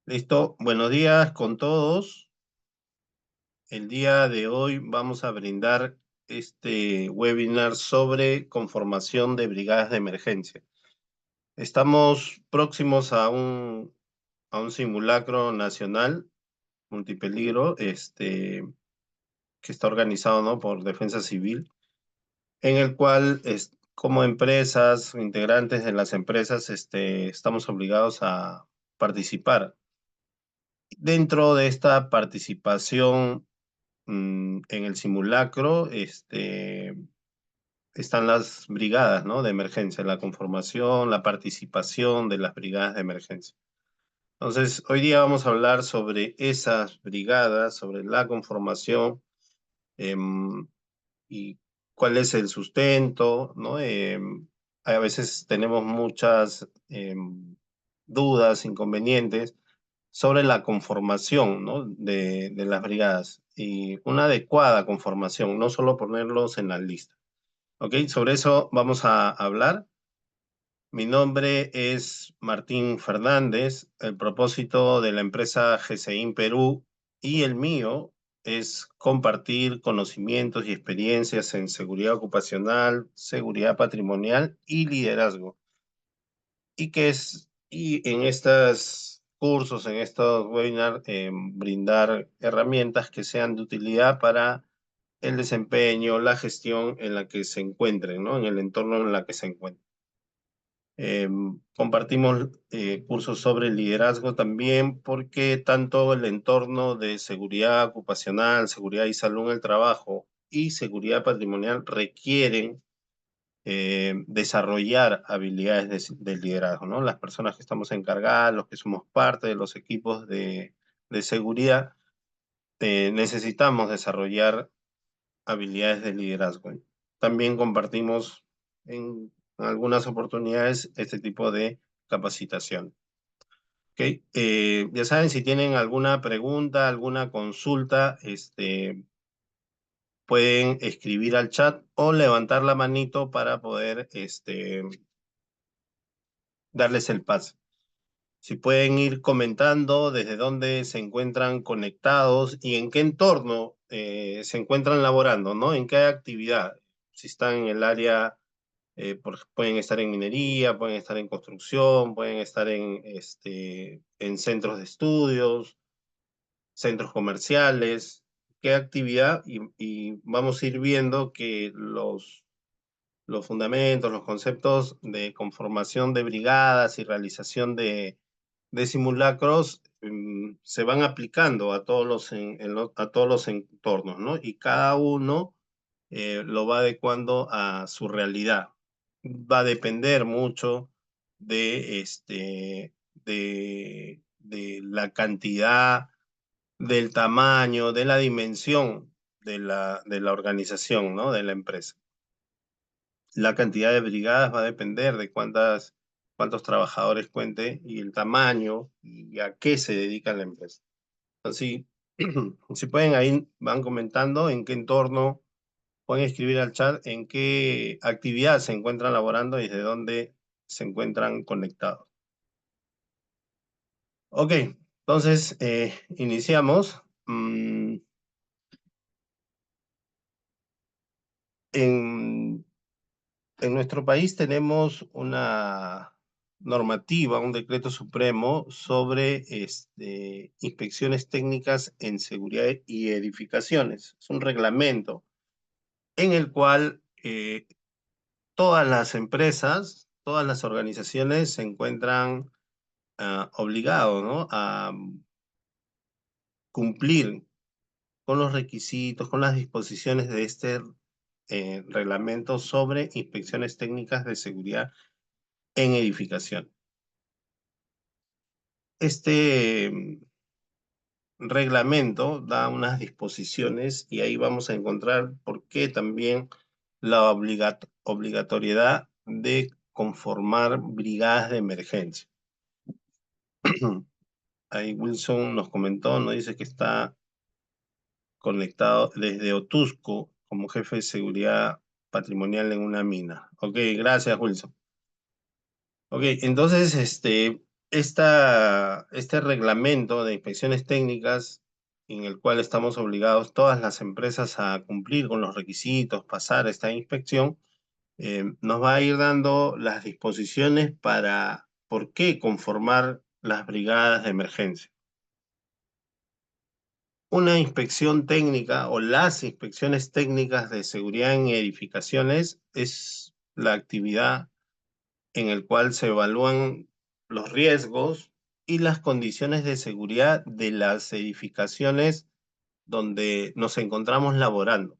Listo, buenos días con todos. El día de hoy vamos a brindar este webinar sobre conformación de brigadas de emergencia. Estamos próximos a un simulacro nacional multipeligro que está organizado, ¿no?, por Defensa Civil, en el cual como empresas, integrantes de las empresas, estamos obligados a participar. Dentro de esta participación en el simulacro, están las brigadas, ¿no?, de emergencia, la conformación, la participación de las brigadas de emergencia. Entonces, hoy día vamos a hablar sobre esas brigadas, sobre la conformación, y cuál es el sustento, ¿no? A veces tenemos muchas dudas, inconvenientes sobre la conformación, ¿no?, de las brigadas y una adecuada conformación, no solo ponerlos en la lista. ¿Ok? Sobre eso vamos a hablar. Mi nombre es Martín Fernández. El propósito de la empresa GCIN Perú y el mío es compartir conocimientos y experiencias en seguridad ocupacional, seguridad patrimonial y liderazgo. Y en estos cursos, en estos webinars, brindar herramientas que sean de utilidad para el desempeño, la gestión en la que se encuentren, ¿no?, en el entorno en la que se encuentren. Compartimos cursos sobre liderazgo también, porque tanto el entorno de seguridad ocupacional, seguridad y salud en el trabajo y seguridad patrimonial requieren desarrollar habilidades de liderazgo, ¿no? Las personas que estamos encargadas, los que somos parte de los equipos de seguridad, necesitamos desarrollar habilidades de liderazgo. También compartimos en algunas oportunidades este tipo de capacitación. ¿Ok? Ya saben, si tienen alguna pregunta, alguna consulta, pueden escribir al chat o levantar la manito para poder darles el pase. Si pueden ir comentando desde dónde se encuentran conectados y en qué entorno se encuentran laborando, ¿no? En qué actividad. Si están en el área, pueden estar en minería, pueden estar en construcción, pueden estar en centros de estudios, centros comerciales, qué actividad, y vamos a ir viendo que los fundamentos, los conceptos de conformación de brigadas y realización de simulacros se van aplicando a todos a todos los entornos, ¿no? Y cada uno lo va adecuando a su realidad. Va a depender mucho de la cantidad, del tamaño, de la dimensión de la organización, ¿no?, de la empresa. La cantidad de brigadas va a depender de cuántos trabajadores cuente y el tamaño y a qué se dedica la empresa. Así, si pueden, ahí van comentando en qué entorno, pueden escribir al chat en qué actividad se encuentran laborando y desde dónde se encuentran conectados. Ok, entonces iniciamos. En En nuestro país tenemos una normativa, un decreto supremo sobre inspecciones técnicas en seguridad y edificaciones. Es un reglamento en el cual todas las empresas, todas las organizaciones se encuentran obligados, ¿no?, a cumplir con los requisitos, con las disposiciones de este reglamento sobre inspecciones técnicas de seguridad en edificación. Este reglamento da unas disposiciones y ahí vamos a encontrar por qué también la obligatoriedad de conformar brigadas de emergencia. Ahí Wilson nos comentó, nos dice que está conectado desde Otusco como jefe de seguridad patrimonial en una mina. Ok, gracias, Wilson. Ok, entonces, Este reglamento de inspecciones técnicas en el cual estamos obligados todas las empresas a cumplir con los requisitos, pasar esta inspección, nos va a ir dando las disposiciones para por qué conformar las brigadas de emergencia. Una inspección técnica o las inspecciones técnicas de seguridad en edificaciones es la actividad en el cual se evalúan los riesgos y las condiciones de seguridad de las edificaciones donde nos encontramos laborando.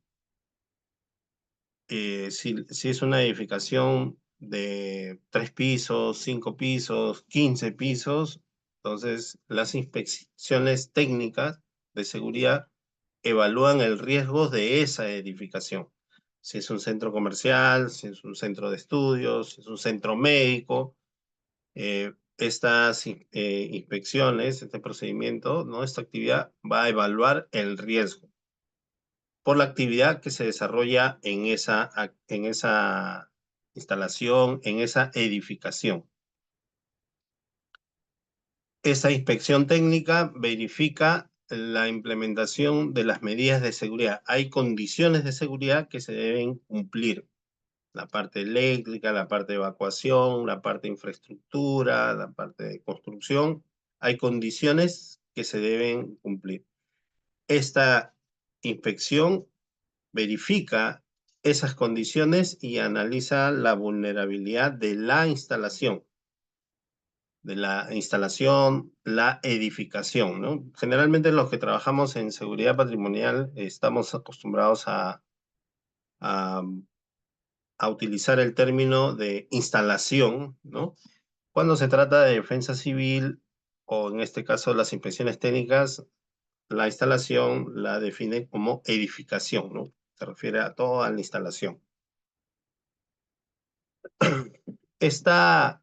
Si es una edificación de 3 pisos, 5 pisos, 15 pisos, entonces las inspecciones técnicas de seguridad evalúan el riesgo de esa edificación. Si es un centro comercial, si es un centro de estudios, si es un centro médico, estas inspecciones, este procedimiento, ¿no? Esta actividad va a evaluar el riesgo por la actividad que se desarrolla en esa instalación, en esa edificación. Esa inspección técnica verifica la implementación de las medidas de seguridad. Hay condiciones de seguridad que se deben cumplir. La parte eléctrica, la parte de evacuación, la parte de infraestructura, la parte de construcción. Hay condiciones que se deben cumplir. Esta inspección verifica esas condiciones y analiza la vulnerabilidad de la instalación, la edificación, ¿no? Generalmente los que trabajamos en seguridad patrimonial estamos acostumbrados a, a utilizar el término de instalación, ¿no? Cuando se trata de defensa civil o en este caso las inspecciones técnicas, la instalación la define como edificación, ¿no? Se refiere a toda la instalación. Esta,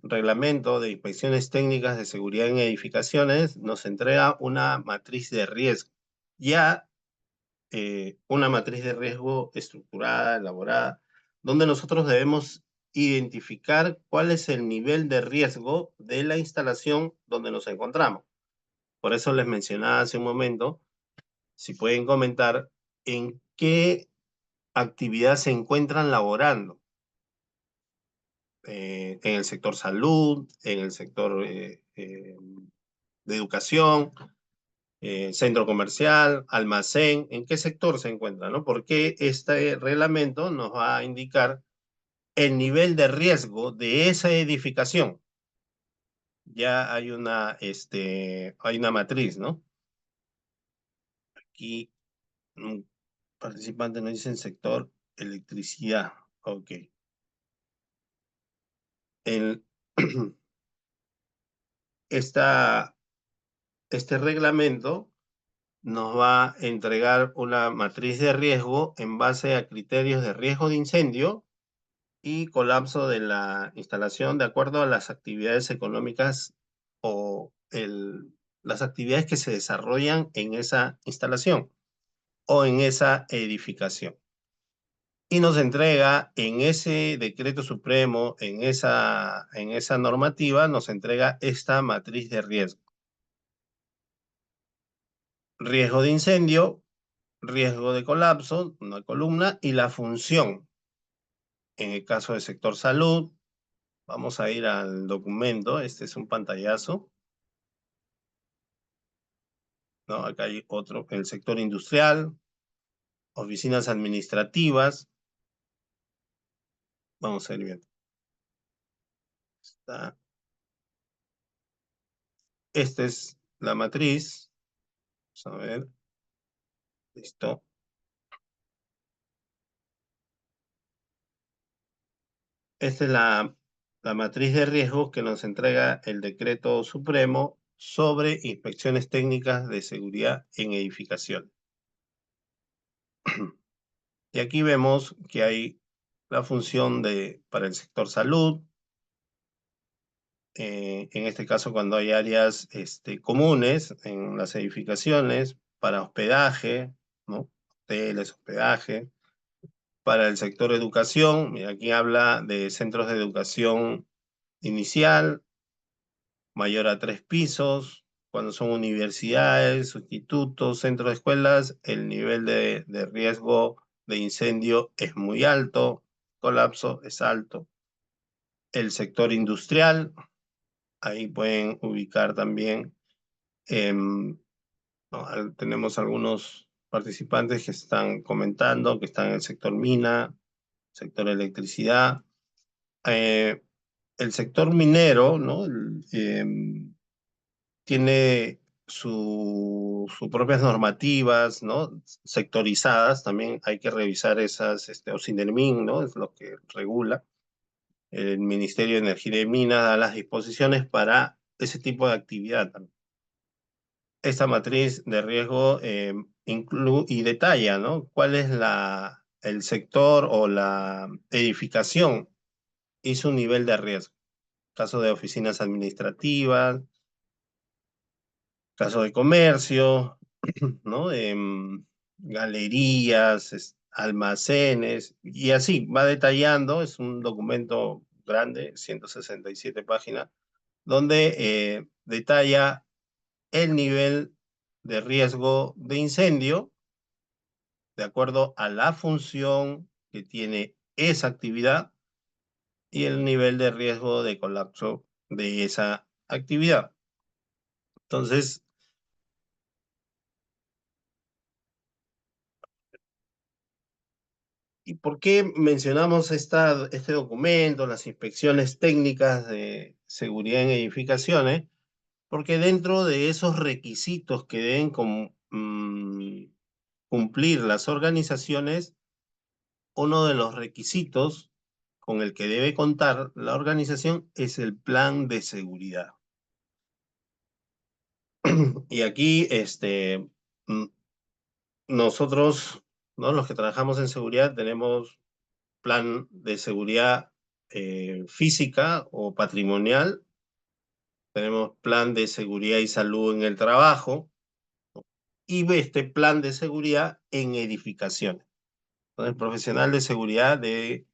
reglamento de inspecciones técnicas de seguridad en edificaciones nos entrega una matriz de riesgo. Ya una matriz de riesgo estructurada, elaborada, donde nosotros debemos identificar cuál es el nivel de riesgo de la instalación donde nos encontramos. Por eso les mencionaba hace un momento, si pueden comentar en qué actividad se encuentran laborando. En el sector salud, en el sector de educación, centro comercial, almacén, en qué sector se encuentra, ¿no? Porque este reglamento nos va a indicar el nivel de riesgo de esa edificación. Ya hay una matriz, ¿no? Aquí un participante nos dice en sector electricidad. Ok. El, esta, este reglamento nos va a entregar una matriz de riesgo en base a criterios de riesgo de incendio y colapso de la instalación de acuerdo a las actividades económicas o las actividades que se desarrollan en esa instalación o en esa edificación. Y nos entrega en ese decreto supremo, en esa normativa, nos entrega esta matriz de riesgo. Riesgo de incendio, riesgo de colapso, una columna, y la función. En el caso del sector salud, vamos a ir al documento, este es un pantallazo, ¿no? Acá hay otro, el sector industrial, oficinas administrativas, vamos a ir viendo. Esta es la matriz, vamos a ver, listo. Esta es la matriz de riesgos que nos entrega el decreto supremo sobre inspecciones técnicas de seguridad en edificación. Y aquí vemos que hay la función para el sector salud, en este caso cuando hay áreas comunes en las edificaciones, para hospedaje, ¿no? Hoteles, hospedaje. Para el sector educación, mira, aquí habla de centros de educación inicial, mayor a 3 pisos. Cuando son universidades, institutos, centros de escuelas, el nivel de riesgo de incendio es muy alto, colapso es alto. El sector industrial, ahí pueden ubicar también, ¿no? Tenemos algunos participantes que están comentando, que están en el sector mina, sector electricidad. Eh, el sector minero, ¿no? Tiene sus propias normativas, ¿no? Sectorizadas, también hay que revisar esas, o Sinermin, ¿no? Es lo que regula. El Ministerio de Energía y Minas da las disposiciones para ese tipo de actividad también. Esta matriz de riesgo y detalla, ¿no? ¿Cuál es el sector o la edificación y su nivel de riesgo? Caso de oficinas administrativas, caso de comercio, ¿no? Galerías, almacenes, y así va detallando. Es un documento grande, 167 páginas, donde detalla el nivel de riesgo de incendio de acuerdo a la función que tiene esa actividad y el nivel de riesgo de colapso de esa actividad. Entonces, ¿y por qué mencionamos este documento, las inspecciones técnicas de seguridad en edificaciones? Porque dentro de esos requisitos que deben cumplir las organizaciones, uno de los requisitos con el que debe contar la organización es el plan de seguridad. Y aquí, mm, nosotros, ¿no? Los que trabajamos en seguridad, tenemos plan de seguridad física o patrimonial, tenemos plan de seguridad y salud en el trabajo y este plan de seguridad en edificaciones. Entonces, el profesional de seguridad debe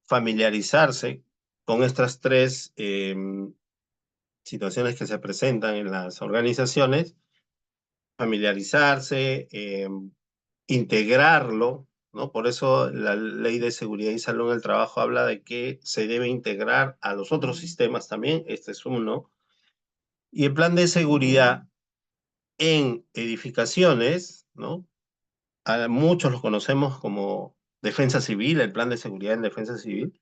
familiarizarse con estas tres situaciones que se presentan en las organizaciones, familiarizarse, integrarlo, ¿no? Por eso la Ley de Seguridad y Salud en el Trabajo habla de que se debe integrar a los otros sistemas también, este es uno. Y el plan de seguridad en edificaciones, ¿no? A muchos los conocemos como Defensa Civil, el plan de seguridad en Defensa Civil,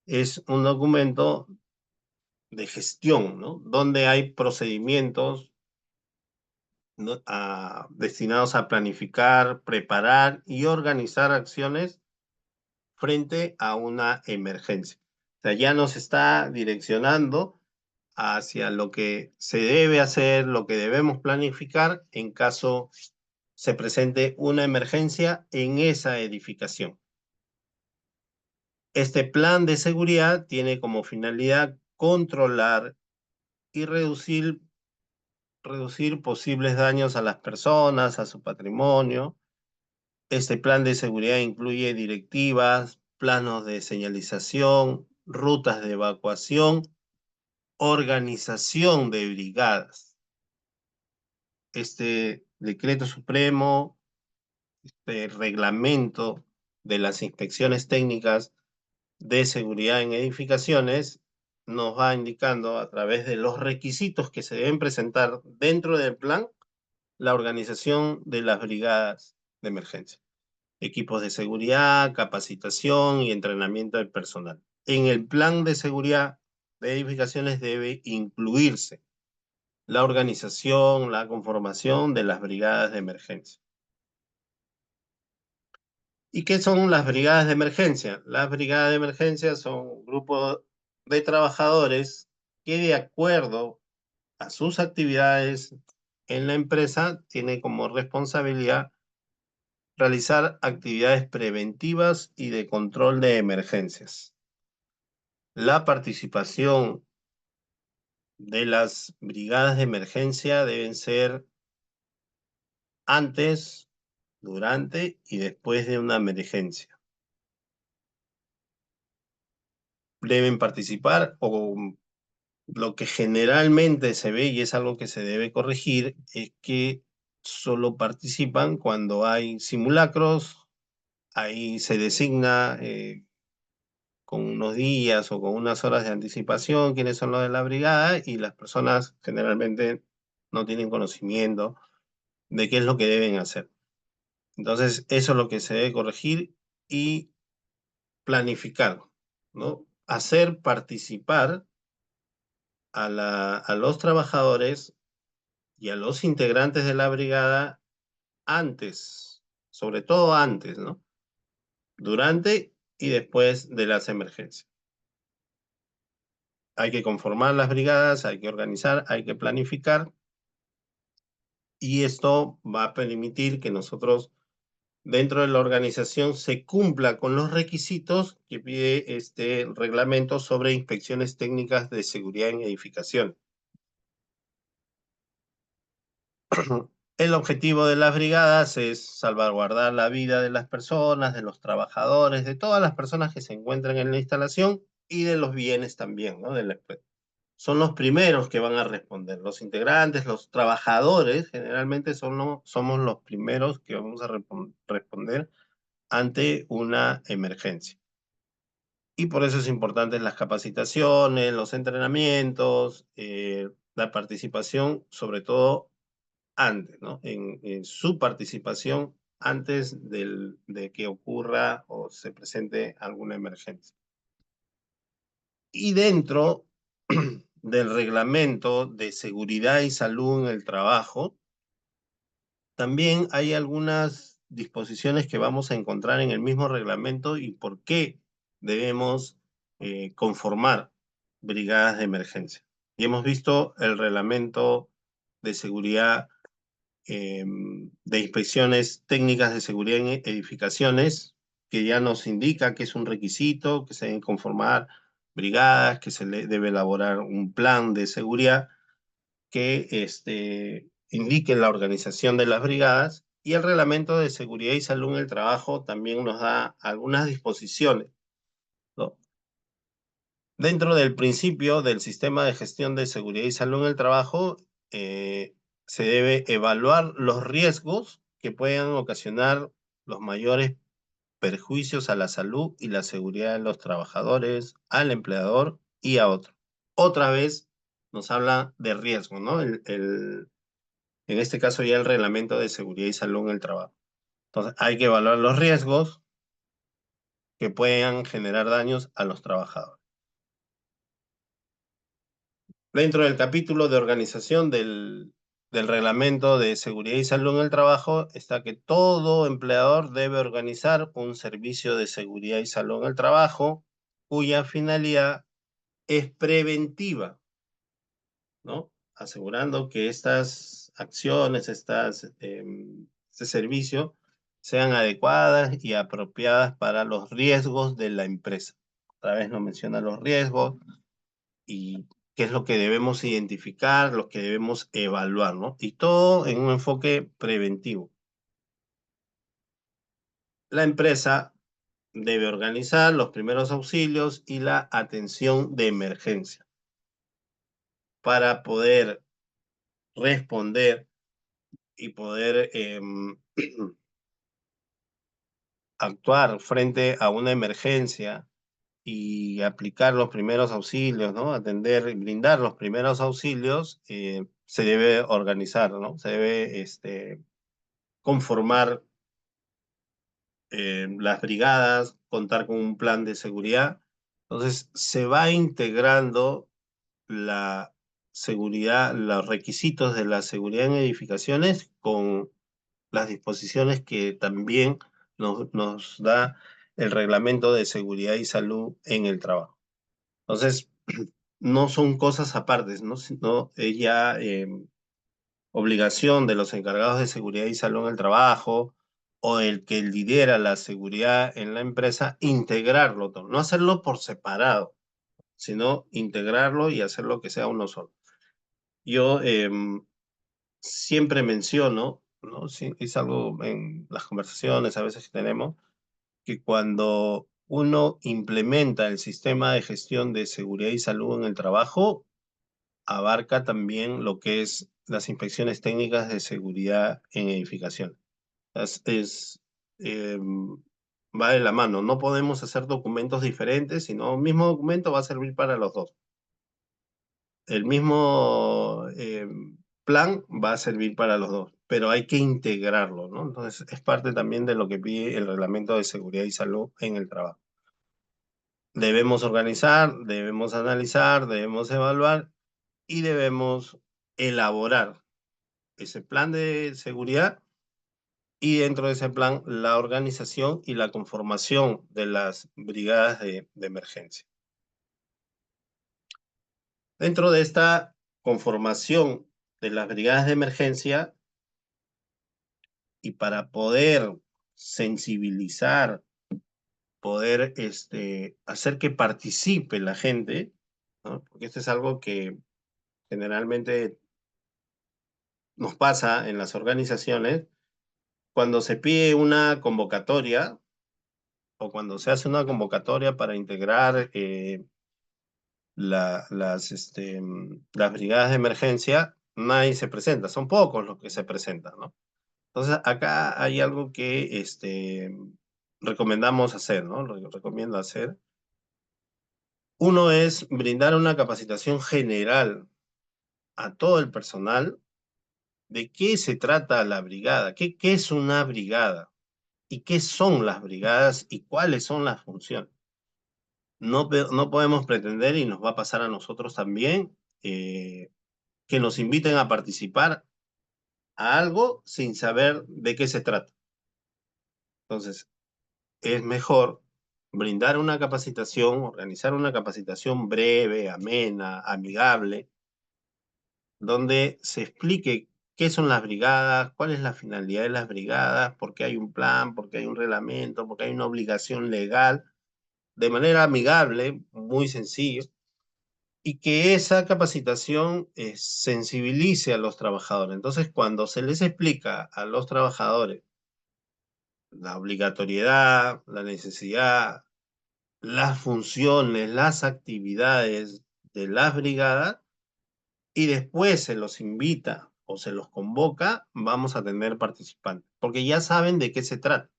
es un documento de gestión, ¿no? Donde hay procedimientos, ¿no? Destinados a planificar, preparar y organizar acciones frente a una emergencia. O sea, ya nos está direccionando hacia lo que se debe hacer, lo que debemos planificar en caso se presente una emergencia en esa edificación. Este plan de seguridad tiene como finalidad controlar y reducir posibles daños a las personas, a su patrimonio. Este plan de seguridad incluye directivas, planos de señalización, rutas de evacuación, organización de brigadas. Este decreto supremo, este reglamento de las inspecciones técnicas de seguridad en edificaciones, nos va indicando a través de los requisitos que se deben presentar dentro del plan la organización de las brigadas de emergencia, equipos de seguridad, capacitación y entrenamiento del personal. En el plan de seguridad de edificaciones debe incluirse la organización, la conformación de las brigadas de emergencia. ¿Y qué son las brigadas de emergencia? Las brigadas de emergencia son un grupo de trabajadores que, de acuerdo a sus actividades en la empresa, tiene como responsabilidad realizar actividades preventivas y de control de emergencias. La participación de las brigadas de emergencia deben ser antes, durante y después de una emergencia. Deben participar o Lo que generalmente se ve, y es algo que se debe corregir, es que solo participan cuando hay simulacros, ahí se designa con unos días o con unas horas de anticipación quiénes son los de la brigada y las personas generalmente no tienen conocimiento de qué es lo que deben hacer. Entonces, eso es lo que se debe corregir y planificar, ¿no? Hacer participar a los trabajadores y a los integrantes de la brigada antes, sobre todo antes, ¿no? Durante y después de las emergencias. Hay que conformar las brigadas, hay que organizar, hay que planificar y esto va a permitir que nosotros dentro de la organización se cumpla con los requisitos que pide este reglamento sobre inspecciones técnicas de seguridad en edificación. El objetivo de las brigadas es salvaguardar la vida de las personas, de los trabajadores, de todas las personas que se encuentran en la instalación y de los bienes también, ¿no? Son los primeros que van a responder. Los integrantes, los trabajadores, generalmente somos los primeros que vamos a responder ante una emergencia. Y por eso es importante las capacitaciones, los entrenamientos, la participación, sobre todo antes, ¿no? En su participación antes de que ocurra o se presente alguna emergencia. Y dentro del reglamento de seguridad y salud en el trabajo, también hay algunas disposiciones que vamos a encontrar en el mismo reglamento y por qué debemos conformar brigadas de emergencia. Y hemos visto el reglamento de seguridad de inspecciones técnicas de seguridad en edificaciones, que ya nos indica que es un requisito, que se deben conformar brigadas, que se le debe elaborar un plan de seguridad que indique la organización de las brigadas, y el reglamento de seguridad y salud en el trabajo también nos da algunas disposiciones, ¿no? Dentro del principio del sistema de gestión de seguridad y salud en el trabajo, se debe evaluar los riesgos que puedan ocasionar los mayores perjuicios a la salud y la seguridad de los trabajadores, al empleador y a otro. Otra vez nos habla de riesgo, ¿no? En este caso ya el reglamento de seguridad y salud en el trabajo. Entonces hay que evaluar los riesgos que puedan generar daños a los trabajadores. Dentro del capítulo de organización del reglamento de seguridad y salud en el trabajo está que todo empleador debe organizar un servicio de seguridad y salud en el trabajo cuya finalidad es preventiva, ¿no? Asegurando que estas acciones, este servicio sean adecuadas y apropiadas para los riesgos de la empresa. Otra vez nos menciona los riesgos y qué es lo que debemos identificar, lo que debemos evaluar, ¿no? Y todo en un enfoque preventivo. La empresa debe organizar los primeros auxilios y la atención de emergencia para poder responder y poder actuar frente a una emergencia y aplicar los primeros auxilios, ¿no? Atender y brindar los primeros auxilios, se debe organizar, ¿no? Se debe conformar las brigadas, contar con un plan de seguridad. Entonces, se va integrando la seguridad, los requisitos de la seguridad en edificaciones con las disposiciones que también nos da el reglamento de seguridad y salud en el trabajo. Entonces, no son cosas apartes, ¿no? Sino es ya obligación de los encargados de seguridad y salud en el trabajo o el que lidera la seguridad en la empresa, integrarlo todo, no hacerlo por separado, sino integrarlo y hacerlo que sea uno solo. Yo siempre menciono, ¿no? Sí, es algo en las conversaciones a veces que tenemos, que cuando uno implementa el sistema de gestión de seguridad y salud en el trabajo, abarca también lo que es las inspecciones técnicas de seguridad en edificación. Eh, va de la mano. No podemos hacer documentos diferentes, sino el mismo documento va a servir para los dos. El mismo plan va a servir para los dos, pero hay que integrarlo, ¿no? Entonces, es parte también de lo que pide el Reglamento de Seguridad y Salud en el trabajo. Debemos organizar, debemos analizar, debemos evaluar y debemos elaborar ese plan de seguridad y dentro de ese plan la organización y la conformación de las brigadas de emergencia. Dentro de esta conformación de las brigadas de emergencia y para poder sensibilizar, poder hacer que participe la gente, ¿no? Porque esto es algo que generalmente nos pasa en las organizaciones, cuando se pide una convocatoria o cuando se hace una convocatoria para integrar las brigadas de emergencia, nadie se presenta, son pocos los que se presentan, ¿no? Entonces, acá hay algo que recomendamos hacer, ¿no? Lo que recomiendo hacer. Uno es brindar una capacitación general a todo el personal de qué se trata la brigada, qué es una brigada y qué son las brigadas y cuáles son las funciones. No podemos pretender, y nos va a pasar a nosotros también, que nos inviten a participar a algo sin saber de qué se trata. Entonces, es mejor brindar una capacitación, organizar una capacitación breve, amena, amigable, donde se explique qué son las brigadas, cuál es la finalidad de las brigadas, por qué hay un plan, por qué hay un reglamento, por qué hay una obligación legal, de manera amigable, muy sencillo, y que esa capacitación sensibilice a los trabajadores. Entonces, cuando se les explica a los trabajadores la obligatoriedad, la necesidad, las funciones, las actividades de las brigadas, y después se los invita o se los convoca, vamos a tener participantes, porque ya saben de qué se trata.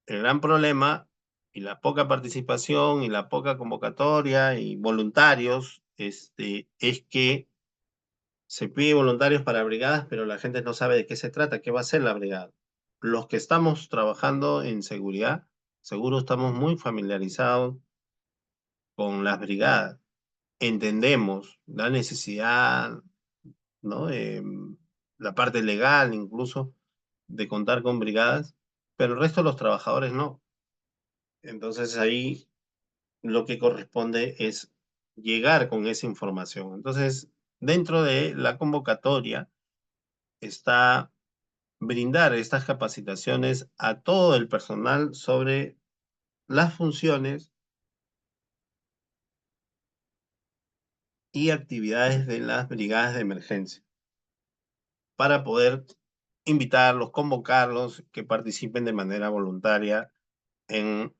El gran problema y la poca participación y la poca convocatoria y voluntarios es que se pide voluntarios para brigadas, pero la gente no sabe de qué se trata, qué va a hacer la brigada. Los que estamos trabajando en seguridad, seguro estamos muy familiarizados con las brigadas. Entendemos la necesidad, ¿no? La parte legal incluso de contar con brigadas, pero el resto de los trabajadores no. Entonces ahí lo que corresponde es llegar con esa información. Entonces, dentro de la convocatoria está brindar estas capacitaciones a todo el personal sobre las funciones y actividades de las brigadas de emergencia para poder invitarlos, convocarlos, que participen de manera voluntaria en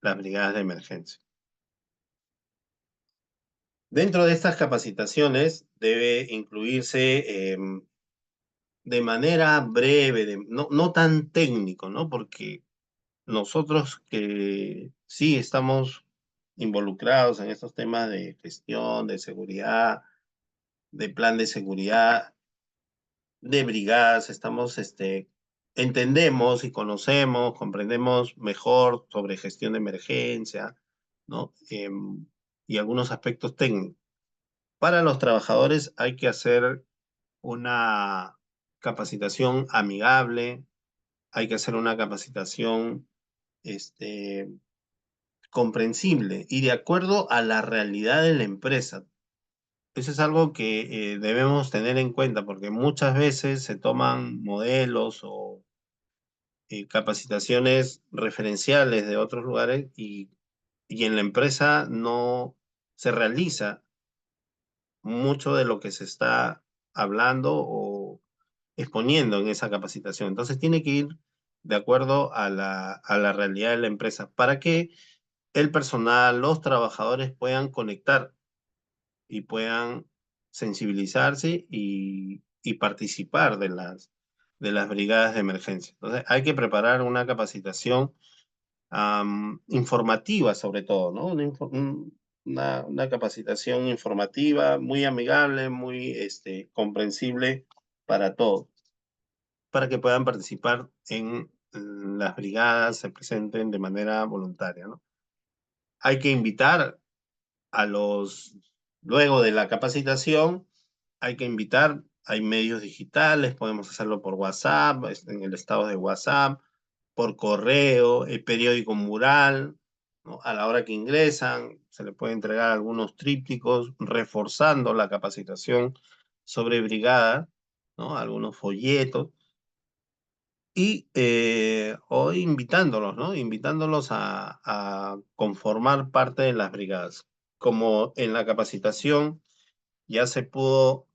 las brigadas de emergencia. Dentro de estas capacitaciones debe incluirse de manera breve, no tan técnico, ¿no? Porque nosotros que sí estamos involucrados en estos temas de gestión, de seguridad, de plan de seguridad, de brigadas, entendemos y conocemos, comprendemos mejor sobre gestión de emergencia, ¿no? Y algunos aspectos técnicos. Para los trabajadores hay que hacer una capacitación amigable, hay que hacer una capacitación este, comprensible y de acuerdo a la realidad de la empresa. Eso es algo que debemos tener en cuenta porque muchas veces se toman modelos o capacitaciones referenciales de otros lugares y en la empresa no se realiza mucho de lo que se está hablando o exponiendo en esa capacitación. Entonces tiene que ir de acuerdo a la realidad de la empresa para que el personal, los trabajadores puedan conectar y puedan sensibilizarse y participar de las brigadas de emergencia. Entonces, hay que preparar una capacitación informativa sobre todo, ¿no? Una capacitación informativa muy amigable, muy comprensible para todos, para que puedan participar en las brigadas, se presenten de manera voluntaria, ¿no? Hay que invitar a luego de la capacitación, hay que invitar, hay medios digitales, podemos hacerlo por WhatsApp, en el estado de WhatsApp, por correo, el periódico mural, ¿no? A la hora que ingresan, se le puede entregar algunos trípticos reforzando la capacitación sobre brigada, ¿no? Algunos folletos, y hoy invitándolos, ¿no? Invitándolos a conformar parte de las brigadas. Como en la capacitación ya se pudo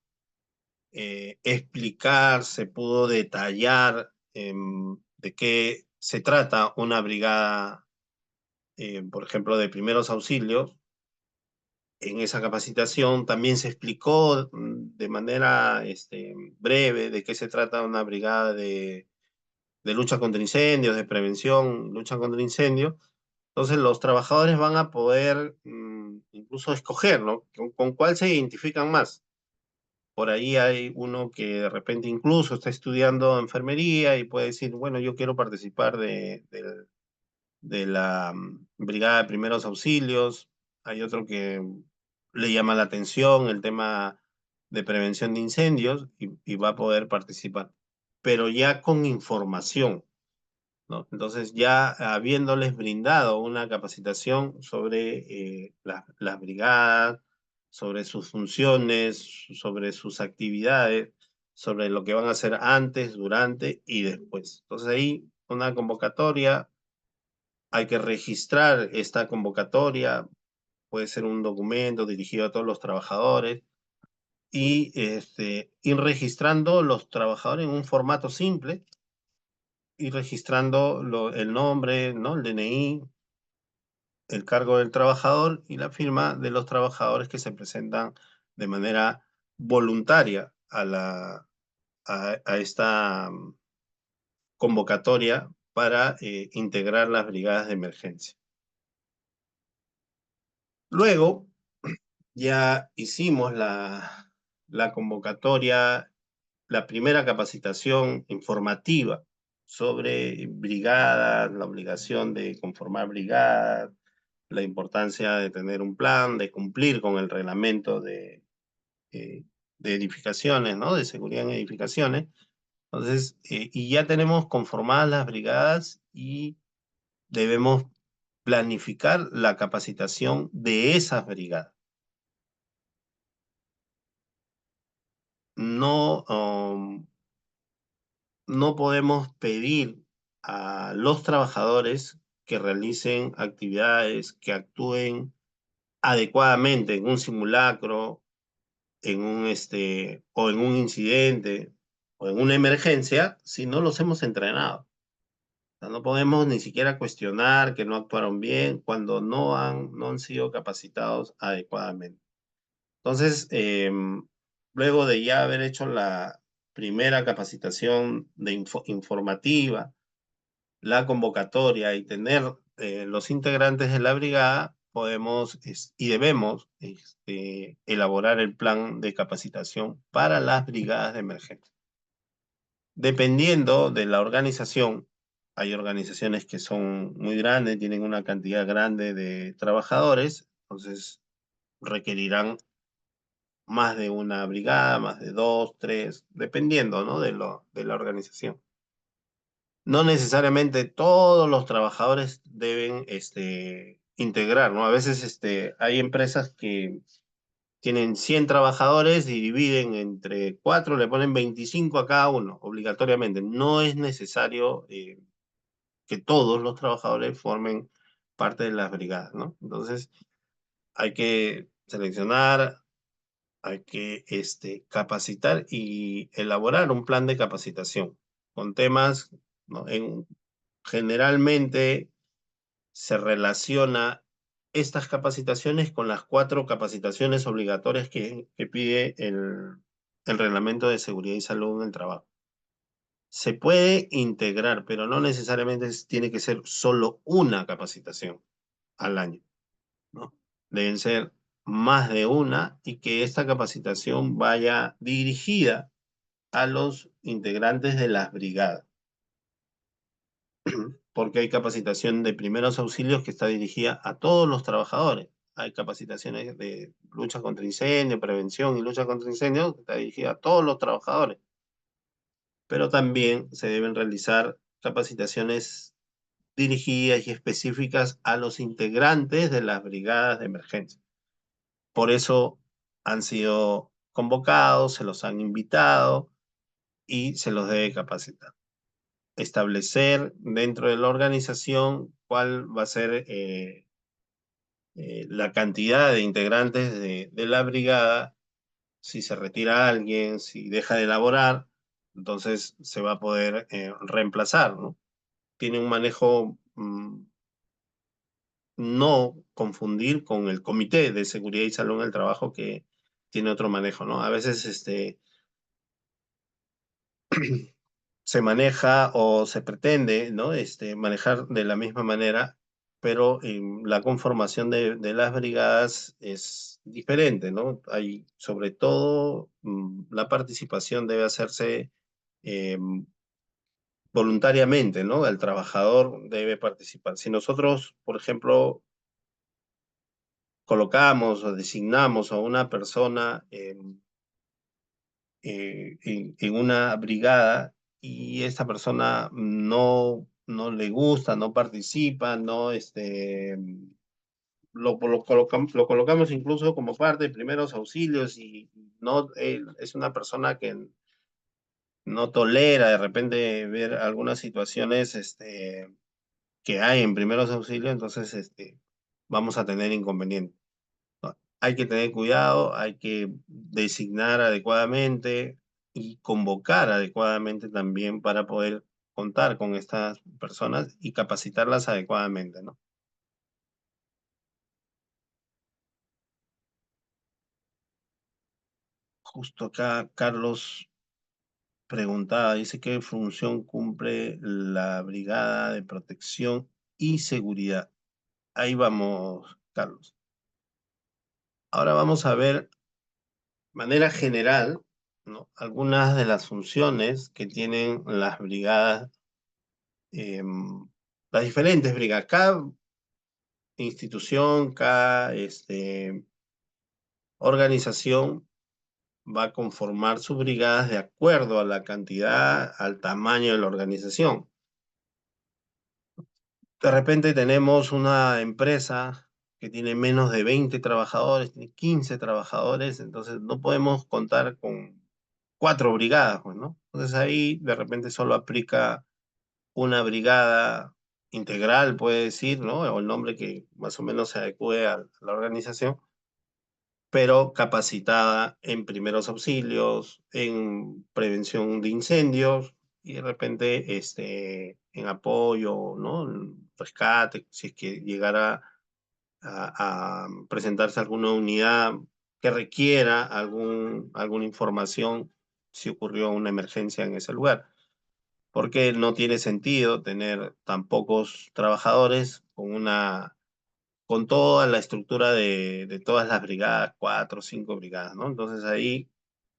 explicar, se pudo detallar de qué se trata una brigada, por ejemplo, de primeros auxilios. En esa capacitación también se explicó de manera breve de qué se trata una brigada de lucha contra incendios, de prevención, lucha contra incendios. Entonces los trabajadores van a poder incluso escoger, ¿no? Con cuál se identifican más. Por ahí hay uno que de repente incluso está estudiando enfermería y puede decir, bueno, yo quiero participar de la brigada de primeros auxilios. Hay otro que le llama la atención el tema de prevención de incendios y va a poder participar, pero ya con información, ¿no? Entonces, ya habiéndoles brindado una capacitación sobre las brigadas, sobre sus funciones, sobre sus actividades, sobre lo que van a hacer antes, durante y después. Entonces, ahí una convocatoria, hay que registrar esta convocatoria, puede ser un documento dirigido a todos los trabajadores y ir registrando los trabajadores en un formato simple y registrando el nombre, ¿no? El DNI, el cargo del trabajador y la firma de los trabajadores que se presentan de manera voluntaria a esta convocatoria para integrar las brigadas de emergencia. Luego, ya hicimos la convocatoria, la primera capacitación informativa sobre brigadas, la obligación de conformar brigadas, la importancia de tener un plan, de cumplir con el reglamento eh, de edificaciones, ¿no? De seguridad en edificaciones. Entonces, y ya tenemos conformadas las brigadas y debemos planificar la capacitación de esas brigadas. No, no podemos pedir a los trabajadores que realicen actividades, que actúen adecuadamente en un simulacro, o en un incidente, o en una emergencia, si no los hemos entrenado. O sea, no podemos ni siquiera cuestionar que no actuaron bien cuando no han sido capacitados adecuadamente. Entonces, luego de ya haber hecho la primera capacitación informativa, la convocatoria y tener los integrantes de la brigada, podemos y debemos elaborar el plan de capacitación para las brigadas de emergencia. Dependiendo de la organización, hay organizaciones que son muy grandes, tienen una cantidad grande de trabajadores, entonces requerirán más de una brigada, más de dos, tres, dependiendo, ¿no? de la organización. No necesariamente todos los trabajadores deben integrar, ¿no? A veces hay empresas que tienen 100 trabajadores y dividen entre 4, le ponen 25 a cada uno, obligatoriamente. No es necesario que todos los trabajadores formen parte de las brigadas, ¿no? Entonces, hay que seleccionar, hay que capacitar y elaborar un plan de capacitación con temas, ¿no? Generalmente se relaciona estas capacitaciones con las 4 capacitaciones obligatorias que pide el Reglamento de Seguridad y Salud en el Trabajo. Se puede integrar, pero no necesariamente tiene que ser solo una capacitación al año, ¿no? Deben ser más de una y que esta capacitación vaya dirigida a los integrantes de las brigadas, porque hay capacitación de primeros auxilios que está dirigida a todos los trabajadores. Hay capacitaciones de lucha contra incendio, prevención y lucha contra incendios que está dirigida a todos los trabajadores, pero también se deben realizar capacitaciones dirigidas y específicas a los integrantes de las brigadas de emergencia. Por eso han sido convocados, se los han invitado y se los debe capacitar. Establecer dentro de la organización cuál va a ser la cantidad de integrantes de la brigada, si se retira alguien, si deja de elaborar, entonces se va a poder reemplazar, ¿no? Tiene un manejo no confundir con el Comité de Seguridad y Salud en el Trabajo que tiene otro manejo, ¿no? A veces se maneja o se pretende, ¿no? Manejar de la misma manera, pero la conformación de las brigadas es diferente, ¿no? Hay, sobre todo, la participación debe hacerse eh, voluntariamente, ¿no? El trabajador debe participar. Si nosotros, por ejemplo, colocamos o designamos a una persona en una brigada y esta persona no le gusta, no participa, no, lo colocamos incluso como parte de primeros auxilios y no, él es una persona que no tolera de repente ver algunas situaciones, que hay en primeros auxilios, entonces, vamos a tener inconvenientes. ¿No? Hay que tener cuidado, hay que designar adecuadamente y convocar adecuadamente también para poder contar con estas personas y capacitarlas adecuadamente, ¿no? Justo acá Carlos preguntaba, dice, ¿qué función cumple la Brigada de Protección y Seguridad? Ahí vamos, Carlos. Ahora vamos a ver de manera general, ¿no? Algunas de las funciones que tienen las brigadas, las diferentes brigadas. Cada institución, cada organización va a conformar sus brigadas de acuerdo a la cantidad, al tamaño de la organización. De repente tenemos una empresa que tiene menos de 20 trabajadores, tiene 15 trabajadores, entonces no podemos contar con 4 brigadas, pues, ¿no? Entonces ahí de repente solo aplica una brigada integral, puede decir, ¿no? O el nombre que más o menos se adecue a la organización, pero capacitada en primeros auxilios, en prevención de incendios y de repente en apoyo, ¿no? En rescate, si es que llegara a presentarse alguna unidad que requiera alguna información si ocurrió una emergencia en ese lugar. Porque no tiene sentido tener tan pocos trabajadores con toda la estructura de todas las brigadas, 4 o 5 brigadas, ¿no? Entonces ahí,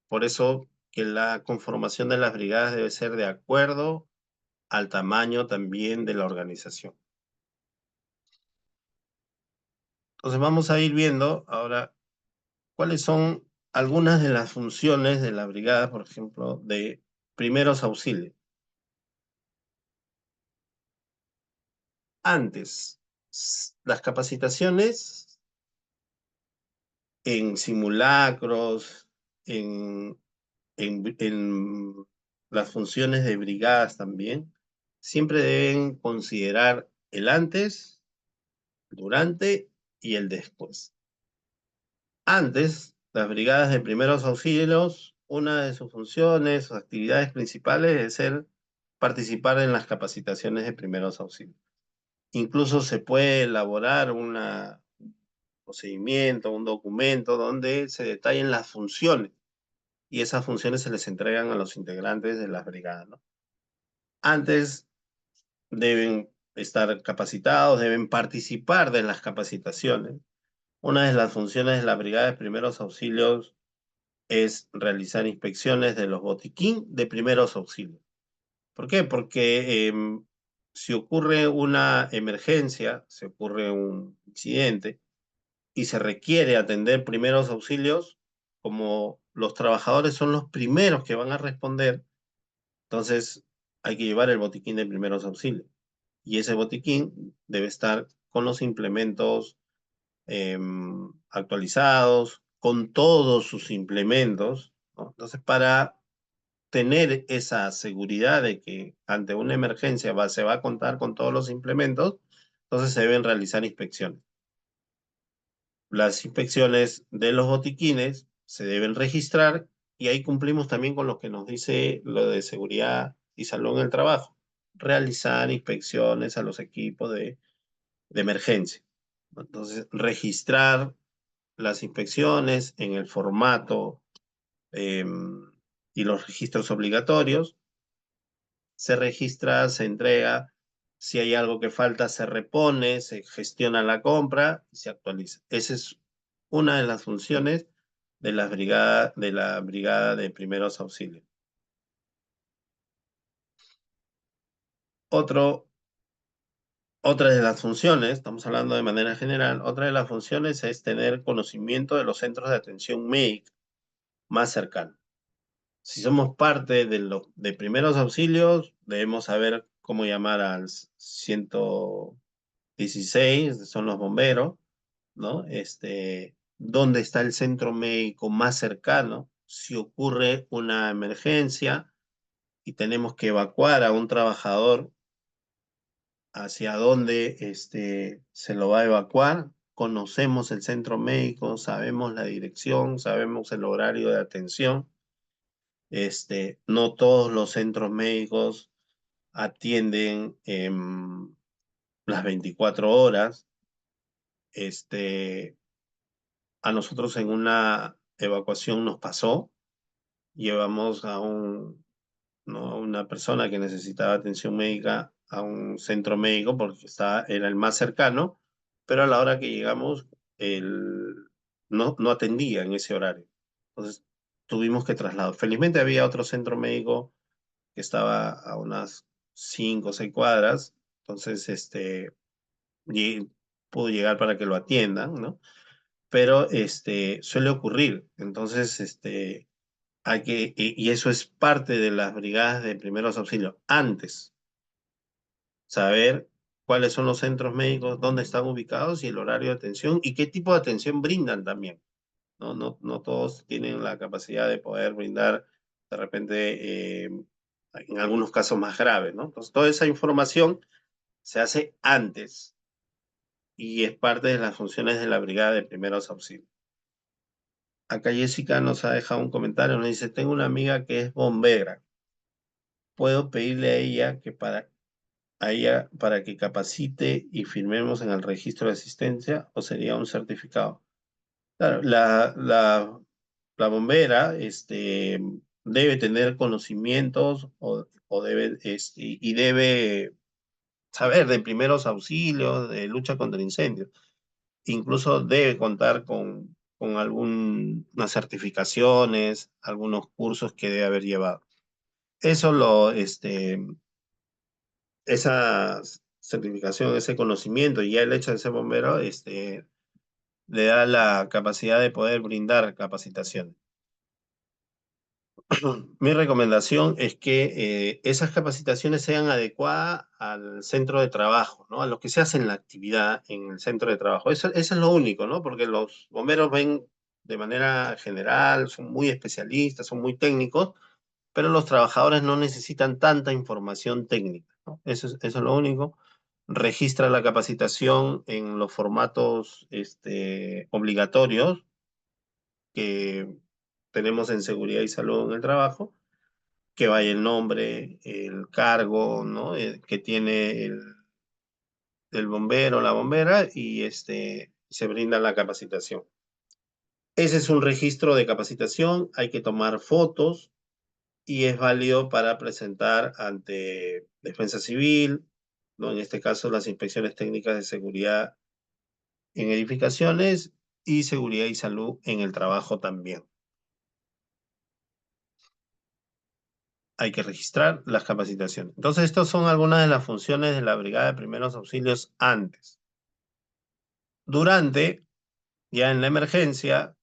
por eso que la conformación de las brigadas debe ser de acuerdo al tamaño también de la organización. Entonces vamos a ir viendo ahora cuáles son algunas de las funciones de la brigada, por ejemplo, de primeros auxilios. Antes, las capacitaciones en simulacros, en, en las funciones de brigadas también, siempre deben considerar el antes, durante y el después. Antes, las brigadas de primeros auxilios, una de sus funciones, sus actividades principales es participar en las capacitaciones de primeros auxilios. Incluso se puede elaborar procedimiento, un documento donde se detallen las funciones y esas funciones se les entregan a los integrantes de las brigadas, ¿no? Antes deben estar capacitados, deben participar de las capacitaciones. Una de las funciones de la Brigada de Primeros Auxilios es realizar inspecciones de los botiquín de primeros auxilios. ¿Por qué? Porque si ocurre una emergencia, si ocurre un incidente y se requiere atender primeros auxilios, como los trabajadores son los primeros que van a responder, entonces hay que llevar el botiquín de primeros auxilios. Y ese botiquín debe estar con los implementos actualizados, con todos sus implementos, ¿no? Entonces, para tener esa seguridad de que ante una emergencia se va a contar con todos los implementos, entonces se deben realizar inspecciones. Las inspecciones de los botiquines se deben registrar y ahí cumplimos también con lo que nos dice lo de seguridad y salud en el trabajo. Realizar inspecciones a los equipos de emergencia. Entonces, registrar las inspecciones en el formato eh, y los registros obligatorios. Se registra, se entrega. Si hay algo que falta, se repone, se gestiona la compra y se actualiza. Esa es una de las funciones de la brigada de primeros auxilios. Otro, otra de las funciones, estamos hablando de manera general, otra de las funciones es tener conocimiento de los centros de atención médica más cercanos. Si somos parte de primeros auxilios, debemos saber cómo llamar al 116, son los bomberos, ¿no? Dónde está el centro médico más cercano, si ocurre una emergencia y tenemos que evacuar a un trabajador, hacia dónde se lo va a evacuar. Conocemos el centro médico, sabemos la dirección, sabemos el horario de atención. No todos los centros médicos atienden las 24 horas. A nosotros en una evacuación nos pasó, llevamos a ¿no? a una persona que necesitaba atención médica a un centro médico porque era el más cercano, pero a la hora que llegamos no atendía en ese horario. Entonces tuvimos que trasladar. Felizmente había otro centro médico que estaba a unas 5 o 6 cuadras, entonces y pudo llegar para que lo atiendan, ¿no? Pero suele ocurrir, entonces y eso es parte de las brigadas de primeros auxilios. Antes, saber cuáles son los centros médicos, dónde están ubicados y el horario de atención y qué tipo de atención brindan también. No, no, no todos tienen la capacidad de poder brindar de repente en algunos casos más graves, ¿no? Entonces, toda esa información se hace antes y es parte de las funciones de la brigada de primeros auxilios. Acá Jessica nos ha dejado un comentario, nos dice, tengo una amiga que es bombera. ¿Puedo pedirle a ella para que capacite y firmemos en el registro de asistencia o sería un certificado? Claro, la bombera debe tener conocimientos y debe saber de primeros auxilios, de lucha contra incendios. Incluso debe contar con algunas certificaciones, algunos cursos que debe haber llevado. Eso esa certificación, ese conocimiento y ya el hecho de ser bombero, le da la capacidad de poder brindar capacitación. Mi recomendación es que esas capacitaciones sean adecuadas al centro de trabajo, ¿no? A lo que se hace en la actividad en el centro de trabajo. Eso es lo único, ¿no? Porque los bomberos ven de manera general, son muy especialistas, son muy técnicos, pero los trabajadores no necesitan tanta información técnica, ¿no? Eso es lo único. Registra la capacitación en los formatos obligatorios que tenemos en seguridad y salud en el trabajo, que vaya el nombre, el cargo, ¿no? Que tiene el bombero, la bombera, y se brinda la capacitación. Ese es un registro de capacitación, hay que tomar fotos y es válido para presentar ante Defensa Civil, ¿no? En este caso las inspecciones técnicas de seguridad en edificaciones y seguridad y salud en el trabajo también. Hay que registrar las capacitaciones. Entonces, estas son algunas de las funciones de la Brigada de Primeros Auxilios antes. Durante, ya en la emergencia,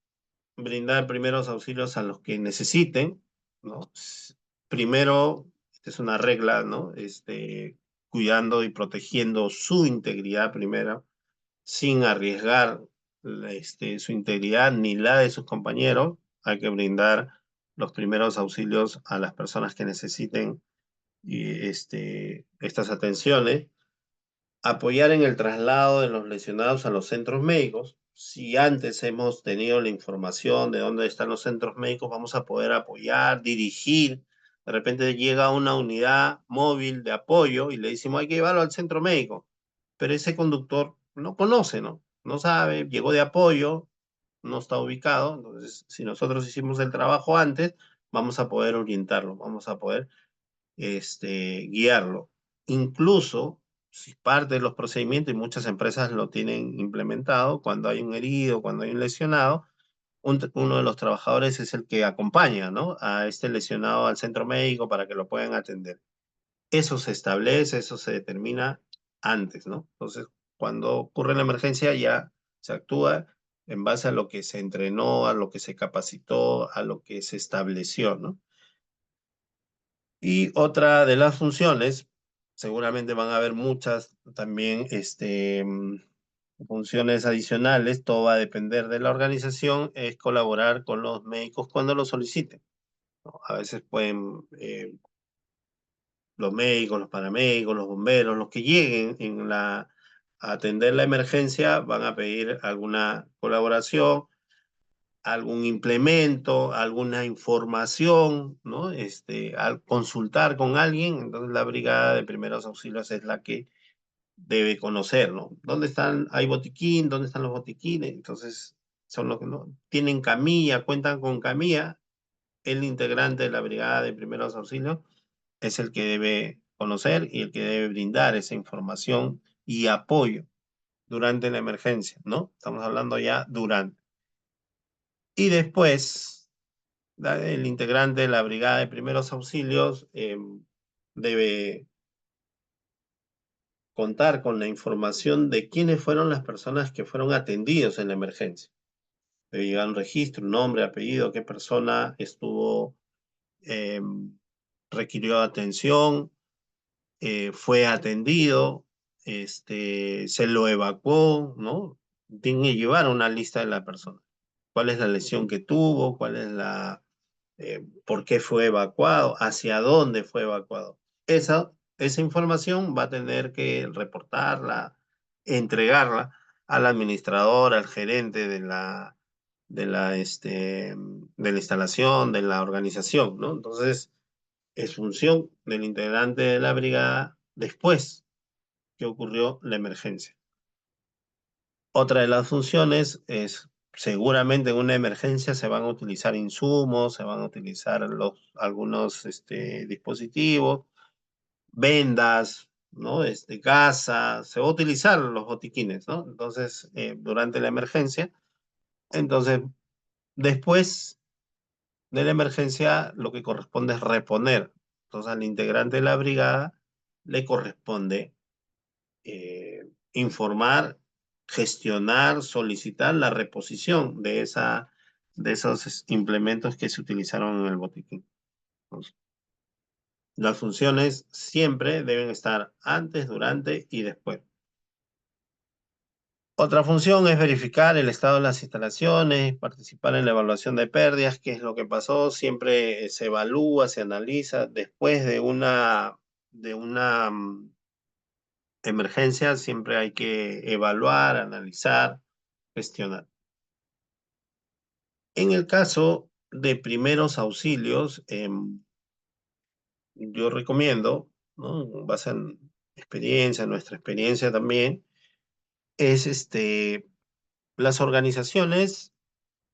brindar primeros auxilios a los que necesiten, ¿no? Primero, esta es una regla, ¿no? Cuidando y protegiendo su integridad primero, sin arriesgar su integridad ni la de sus compañeros. Hay que brindar los primeros auxilios a las personas que necesiten estas atenciones. Apoyar en el traslado de los lesionados a los centros médicos. Si antes hemos tenido la información de dónde están los centros médicos, vamos a poder apoyar, dirigir. De repente llega una unidad móvil de apoyo y le decimos, hay que llevarlo al centro médico. Pero ese conductor no conoce, ¿no? No sabe, llegó de apoyo, no está ubicado. Entonces, si nosotros hicimos el trabajo antes, vamos a poder orientarlo, vamos a poder guiarlo. Incluso, si parte de los procedimientos, y muchas empresas lo tienen implementado, cuando hay un herido, cuando hay un lesionado, uno de los trabajadores es el que acompaña, ¿no? A este lesionado al centro médico para que lo puedan atender. Eso se establece, eso se determina antes, ¿no? Entonces, cuando ocurre la emergencia ya se actúa en base a lo que se entrenó, a lo que se capacitó, a lo que se estableció, ¿no? Y otra de las funciones, seguramente van a haber muchas también funciones adicionales, todo va a depender de la organización, es colaborar con los médicos cuando lo soliciten, ¿no? A veces pueden los médicos, los paramédicos, los bomberos, los que lleguen a atender la emergencia, van a pedir alguna colaboración, algún implemento, alguna información, ¿no? Al consultar con alguien, entonces la brigada de primeros auxilios es la que debe conocer, ¿no? ¿Dónde están? ¿Hay botiquín? ¿Dónde están los botiquines? Entonces, son los que no tienen camilla, cuentan con camilla. El integrante de la brigada de primeros auxilios es el que debe conocer y el que debe brindar esa información y apoyo durante la emergencia, ¿no? Estamos hablando ya durante. Y después, el integrante de la brigada de primeros auxilios debe contar con la información de quiénes fueron las personas que fueron atendidos en la emergencia. Debe llegar un registro, un nombre, apellido, qué persona estuvo, eh, requirió atención, fue atendido, se lo evacuó, ¿no? Tiene que llevar una lista de la persona. ¿Cuál es la lesión que tuvo? ¿Cuál es por qué fue evacuado? ¿Hacia dónde fue evacuado? Esa información va a tener que reportarla, entregarla al administrador, al gerente de la instalación, de la organización, ¿no? Entonces, es función del integrante de la brigada después que ocurrió la emergencia. Otra de las funciones es, seguramente en una emergencia se van a utilizar insumos, se van a utilizar algunos dispositivos, vendas, ¿no? Gasas, se va a utilizar los botiquines, ¿no? Entonces, durante la emergencia, entonces, después de la emergencia, lo que corresponde es reponer. Entonces, al integrante de la brigada le corresponde informar, gestionar, solicitar la reposición de esos implementos que se utilizaron en el botiquín. Entonces, las funciones siempre deben estar antes, durante y después. Otra función es verificar el estado de las instalaciones, participar en la evaluación de pérdidas, qué es lo que pasó, siempre se evalúa, se analiza después de una emergencia, siempre hay que evaluar, analizar, gestionar. En el caso de primeros auxilios, yo recomiendo, ¿no? En base en experiencia, nuestra experiencia también, es Las organizaciones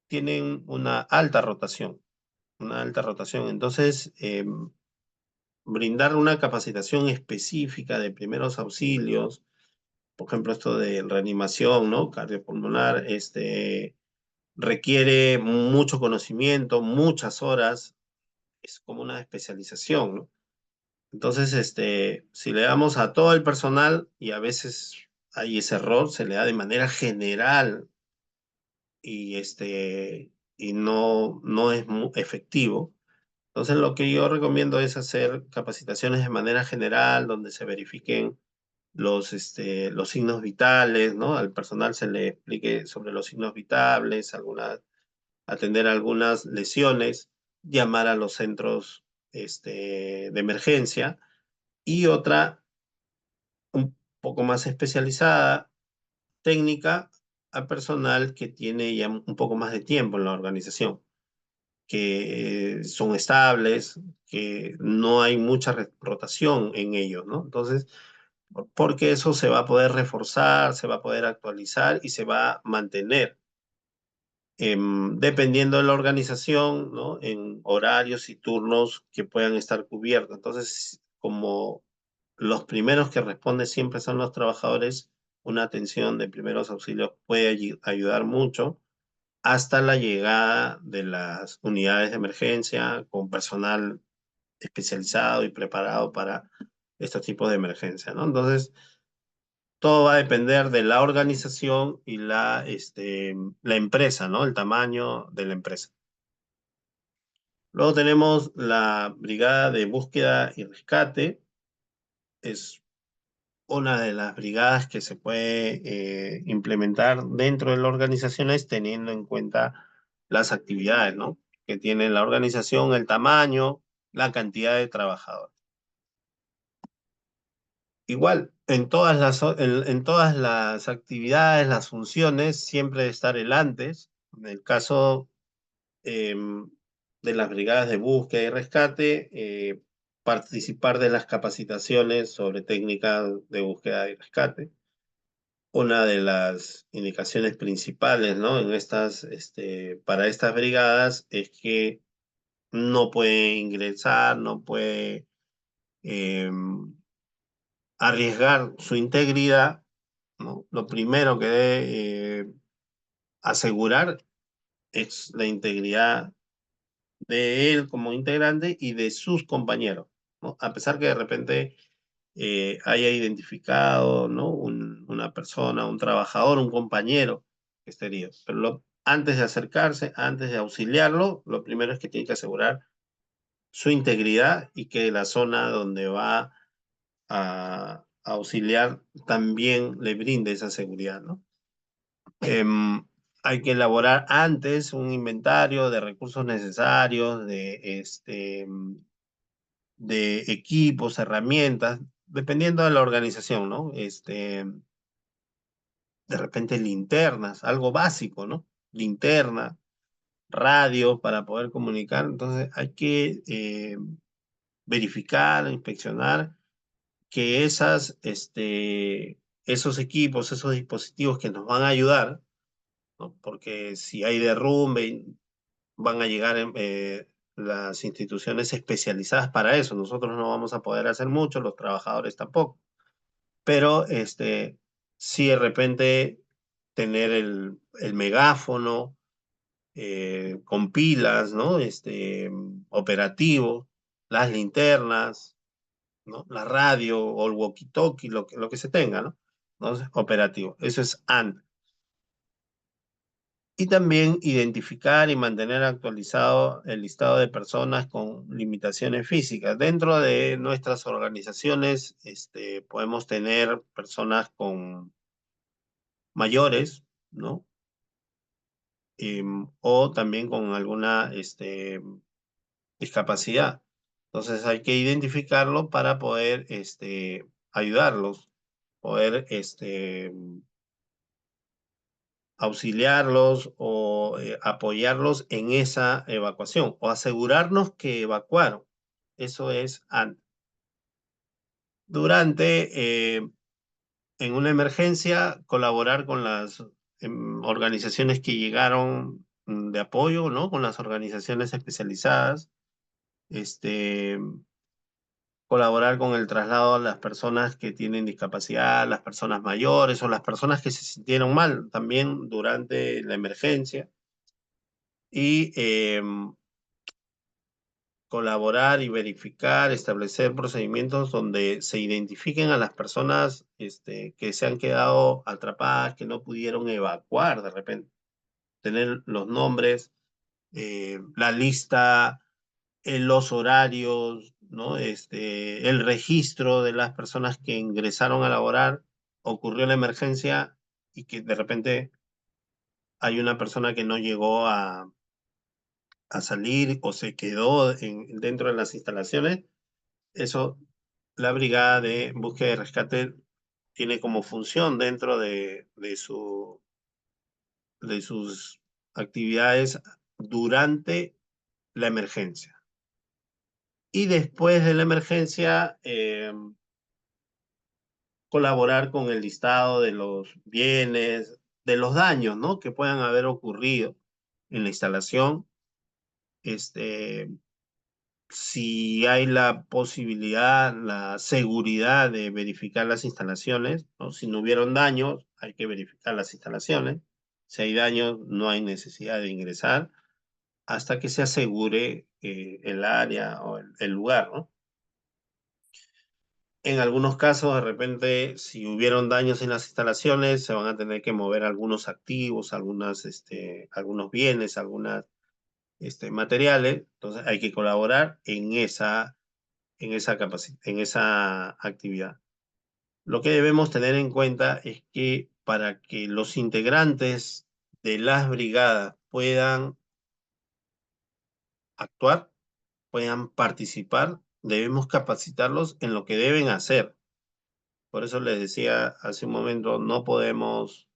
tienen una alta rotación, Entonces, brindar una capacitación específica de primeros auxilios, por ejemplo, esto de reanimación, ¿no? Cardiopulmonar, requiere mucho conocimiento, muchas horas, es como una especialización, ¿no? Entonces, si le damos a todo el personal, y a veces hay ese error, se le da de manera general y, y no es muy efectivo. Entonces, lo que yo recomiendo es hacer capacitaciones de manera general, donde se verifiquen los signos vitales, ¿no? Al personal se le explique sobre los signos vitales, atender algunas lesiones, llamar a los centros, de emergencia, y otra un poco más especializada, técnica, a personal que tiene ya un poco más de tiempo en la organización, que son estables, que no hay mucha rotación en ellos, ¿no? Entonces, porque eso se va a poder reforzar, se va a poder actualizar y se va a mantener, dependiendo de la organización, ¿no? En horarios y turnos que puedan estar cubiertos. Entonces, como los primeros que responden siempre son los trabajadores, una atención de primeros auxilios puede ayudar mucho hasta la llegada de las unidades de emergencia con personal especializado y preparado para estos tipos de emergencia, ¿no? Entonces, todo va a depender de la organización y la empresa, ¿no? El tamaño de la empresa. Luego tenemos la Brigada de Búsqueda y Rescate. Es una de las brigadas que se puede implementar dentro de las organizaciones teniendo en cuenta las actividades, ¿no? Que tiene la organización, el tamaño, la cantidad de trabajadores. Igual, en todas las actividades, las funciones, siempre debe estar el antes. En el caso de las brigadas de búsqueda y rescate, participar de las capacitaciones sobre técnicas de búsqueda y rescate. Una de las indicaciones principales, ¿no? Para estas brigadas es que no puede ingresar, no puede arriesgar su integridad, ¿no? Lo primero que debe asegurar es la integridad de él como integrante y de sus compañeros, ¿no? A pesar que de repente haya identificado, ¿no? Una persona, un trabajador, un compañero que esté herido. Pero antes de acercarse, antes de auxiliarlo, lo primero es que tiene que asegurar su integridad y que la zona donde va a auxiliar también le brinde esa seguridad, ¿no? Hay que elaborar antes un inventario de recursos necesarios, de equipos, herramientas, dependiendo de la organización, ¿no? De repente linternas, algo básico, ¿no? Linterna, radio para poder comunicar. Entonces hay que verificar, inspeccionar que esos equipos, esos dispositivos que nos van a ayudar, ¿no? Porque si hay derrumbe, van a llegar las instituciones especializadas para eso. Nosotros no vamos a poder hacer mucho, los trabajadores tampoco. Pero si de repente tener el megáfono con pilas, ¿no? Operativo, las linternas, ¿no? La radio o el walkie-talkie, lo que se tenga, ¿no? Entonces, operativo. Eso es AND. Y también identificar y mantener actualizado el listado de personas con limitaciones físicas. Dentro de nuestras organizaciones, podemos tener personas con mayores, ¿no? O también con alguna discapacidad. Entonces hay que identificarlo para poder ayudarlos, poder auxiliarlos o apoyarlos en esa evacuación o asegurarnos que evacuaron. Eso es antes. Durante, en una emergencia, colaborar con las organizaciones que llegaron de apoyo, ¿no? Con las organizaciones especializadas, este, colaborar con el traslado a las personas que tienen discapacidad, las personas mayores o las personas que se sintieron mal también durante la emergencia y colaborar y verificar, establecer procedimientos donde se identifiquen a las personas que se han quedado atrapadas, que no pudieron evacuar de repente, tener los nombres, la lista, los horarios, ¿no? El registro de las personas que ingresaron a laborar, ocurrió la emergencia y que de repente hay una persona que no llegó a salir o se quedó dentro de las instalaciones. Eso, la brigada de búsqueda y rescate tiene como función dentro de sus actividades durante la emergencia. Y después de la emergencia, colaborar con el listado de los bienes, de los daños, ¿no? Que puedan haber ocurrido en la instalación. Este, si hay la posibilidad, la seguridad de verificar las instalaciones, ¿no? Si no hubieron daños, hay que verificar las instalaciones. Si hay daños, no hay necesidad de ingresar hasta que se asegure el área o el lugar, ¿no? En algunos casos, de repente, si hubieron daños en las instalaciones, se van a tener que mover algunos activos, algunos bienes, algunos materiales. Entonces, hay que colaborar en esa actividad. Lo que debemos tener en cuenta es que para que los integrantes de las brigadas puedan actuar, puedan participar, debemos capacitarlos en lo que deben hacer. Por eso les decía hace un momento, no podemos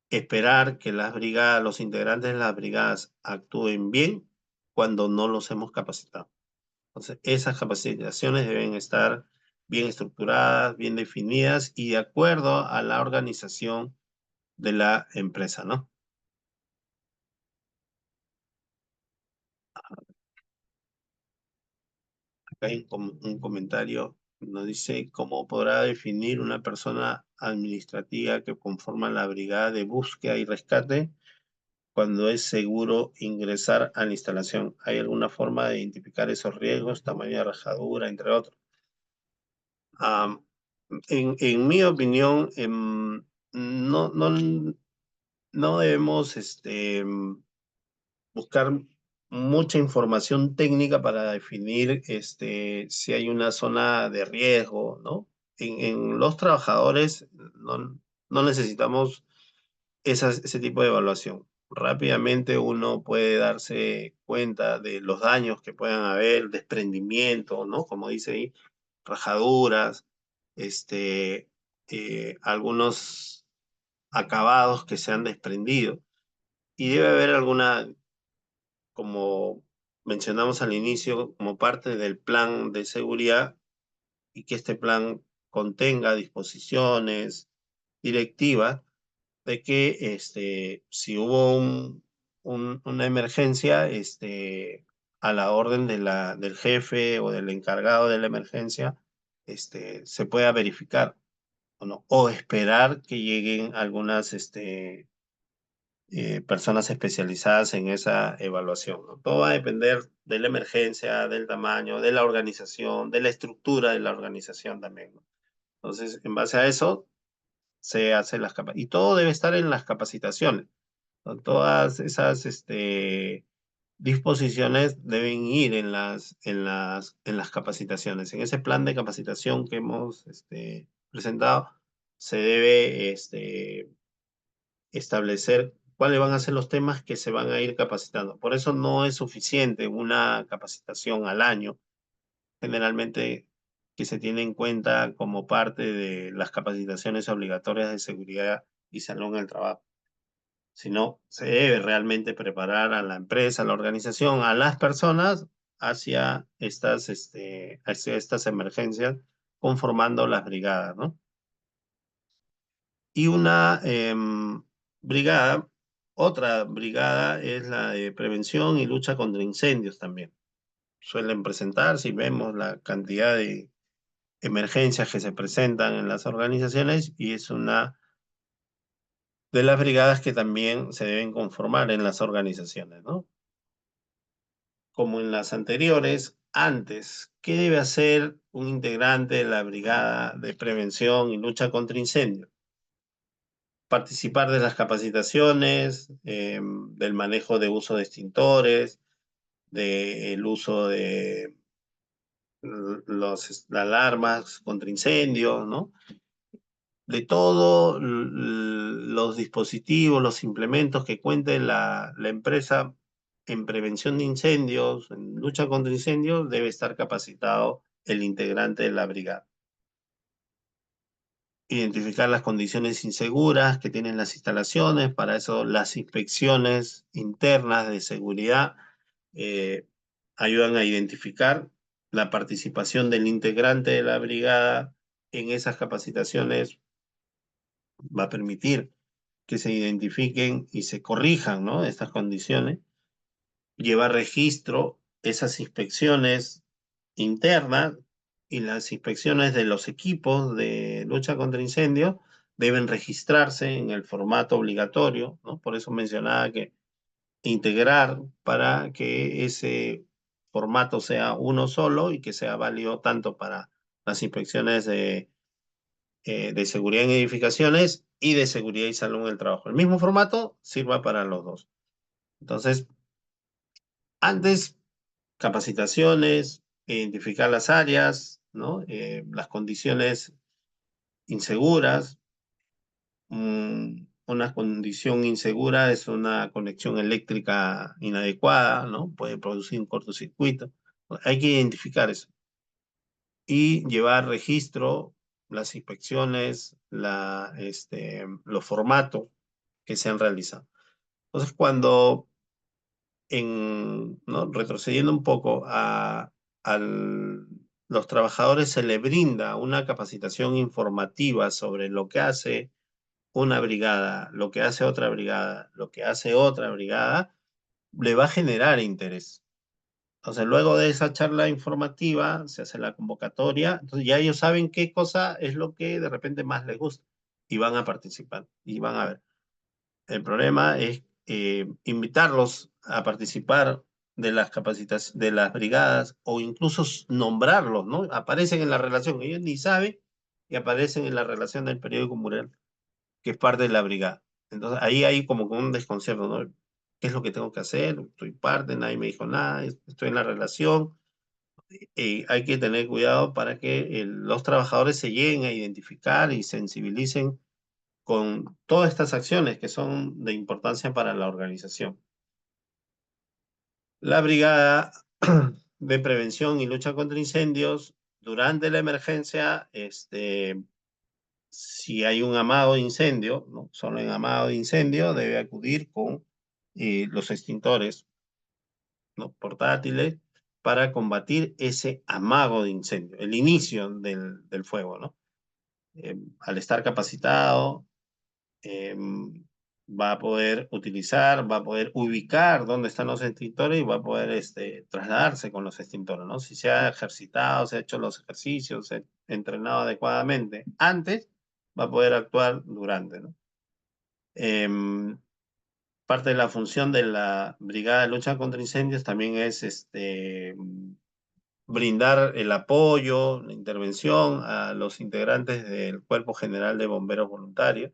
esperar que las brigadas, los integrantes de las brigadas actúen bien cuando no los hemos capacitado. Entonces, esas capacitaciones deben estar bien estructuradas, bien definidas y de acuerdo a la organización de la empresa, ¿no? Acá hay un comentario, nos dice, ¿cómo podrá definir una persona administrativa que conforma la brigada de búsqueda y rescate cuando es seguro ingresar a la instalación? ¿Hay alguna forma de identificar esos riesgos, tamaño de rajadura, entre otros? Am, en mi opinión, no debemos buscar mucha información técnica para definir si hay una zona de riesgo, ¿no? En los trabajadores no necesitamos ese tipo de evaluación. Rápidamente uno puede darse cuenta de los daños que puedan haber, desprendimiento, ¿no? Como dice ahí, rajaduras, algunos acabados que se han desprendido. Y debe haber alguna, como mencionamos al inicio, como parte del plan de seguridad y que este plan contenga disposiciones, directivas de que si hubo una emergencia, a la orden del jefe o del encargado de la emergencia, se pueda verificar o no, o esperar que lleguen algunas personas especializadas en esa evaluación, ¿no? Todo va a depender de la emergencia, del tamaño, de la organización, de la estructura de la organización también, ¿no? Entonces, en base a eso, se hace las capacitaciones. Y todo debe estar en las capacitaciones. ¿No? Todas esas disposiciones deben ir en las capacitaciones. En ese plan de capacitación que hemos presentado, se debe establecer cuáles van a ser los temas que se van a ir capacitando. Por eso no es suficiente una capacitación al año, generalmente que se tiene en cuenta como parte de las capacitaciones obligatorias de seguridad y salud en el trabajo, sino se debe realmente preparar a la empresa, a la organización, a las personas hacia estas emergencias, conformando las brigadas, ¿no? Y una brigada, otra brigada es la de prevención y lucha contra incendios también. Suelen presentarse y vemos la cantidad de emergencias que se presentan en las organizaciones y es una de las brigadas que también se deben conformar en las organizaciones, ¿no? Como en las anteriores, antes, ¿qué debe hacer un integrante de la brigada de prevención y lucha contra incendios? Participar de las capacitaciones, del manejo de uso de extintores, del uso de las alarmas contra incendios, ¿no? De todos los dispositivos, los implementos que cuente la empresa en prevención de incendios, en lucha contra incendios, debe estar capacitado el integrante de la brigada. Identificar las condiciones inseguras que tienen las instalaciones, para eso las inspecciones internas de seguridad eh, ayudan a identificar la participación del integrante de la brigada en esas capacitaciones, va a permitir que se identifiquen y se corrijan, ¿no? Estas condiciones, llevar registro, esas inspecciones internas y las inspecciones de los equipos de lucha contra incendios deben registrarse en el formato obligatorio, ¿no? Por eso mencionaba que integrar para que ese formato sea uno solo y que sea válido tanto para las inspecciones de seguridad en edificaciones y de seguridad y salud en el trabajo. El mismo formato sirva para los dos. Entonces, antes, capacitaciones, identificar las áreas, ¿no? Las condiciones inseguras. Una condición insegura es una conexión eléctrica inadecuada, ¿no? Puede producir un cortocircuito. Hay que identificar eso y llevar registro, las inspecciones, los formatos que se han realizado. Entonces, cuando ¿no? Retrocediendo un poco a los trabajadores se le brinda una capacitación informativa sobre lo que hace una brigada, lo que hace otra brigada, lo que hace otra brigada, le va a generar interés. Entonces, luego de esa charla informativa, se hace la convocatoria, entonces ya ellos saben qué cosa es lo que de repente más les gusta y van a participar y van a ver. El problema es invitarlos a participar de las capacitaciones, de las brigadas o incluso nombrarlos, ¿no? Aparecen en la relación, ellos ni saben y aparecen en la relación del periódico mural, que es parte de la brigada. Entonces ahí hay como un desconcierto, ¿no? ¿Qué es lo que tengo que hacer? Estoy parte, nadie me dijo nada, estoy en la relación. Hay que tener cuidado para que los trabajadores se lleguen a identificar y sensibilicen con todas estas acciones que son de importancia para la organización. La brigada de prevención y lucha contra incendios, durante la emergencia, si hay un amado de incendio, ¿no? Solo en amado de incendio debe acudir con los extintores, ¿no? Portátiles para combatir ese amago de incendio, el inicio del fuego, ¿no? Al estar capacitado, eh, va a poder utilizar, va a poder ubicar dónde están los extintores y va a poder trasladarse con los extintores, ¿no? Si se ha ejercitado, se ha hecho los ejercicios, se ha entrenado adecuadamente antes, va a poder actuar durante, ¿no? Em, Parte de la función de la Brigada de Lucha contra Incendios también es brindar el apoyo, la intervención a los integrantes del Cuerpo General de Bomberos Voluntarios.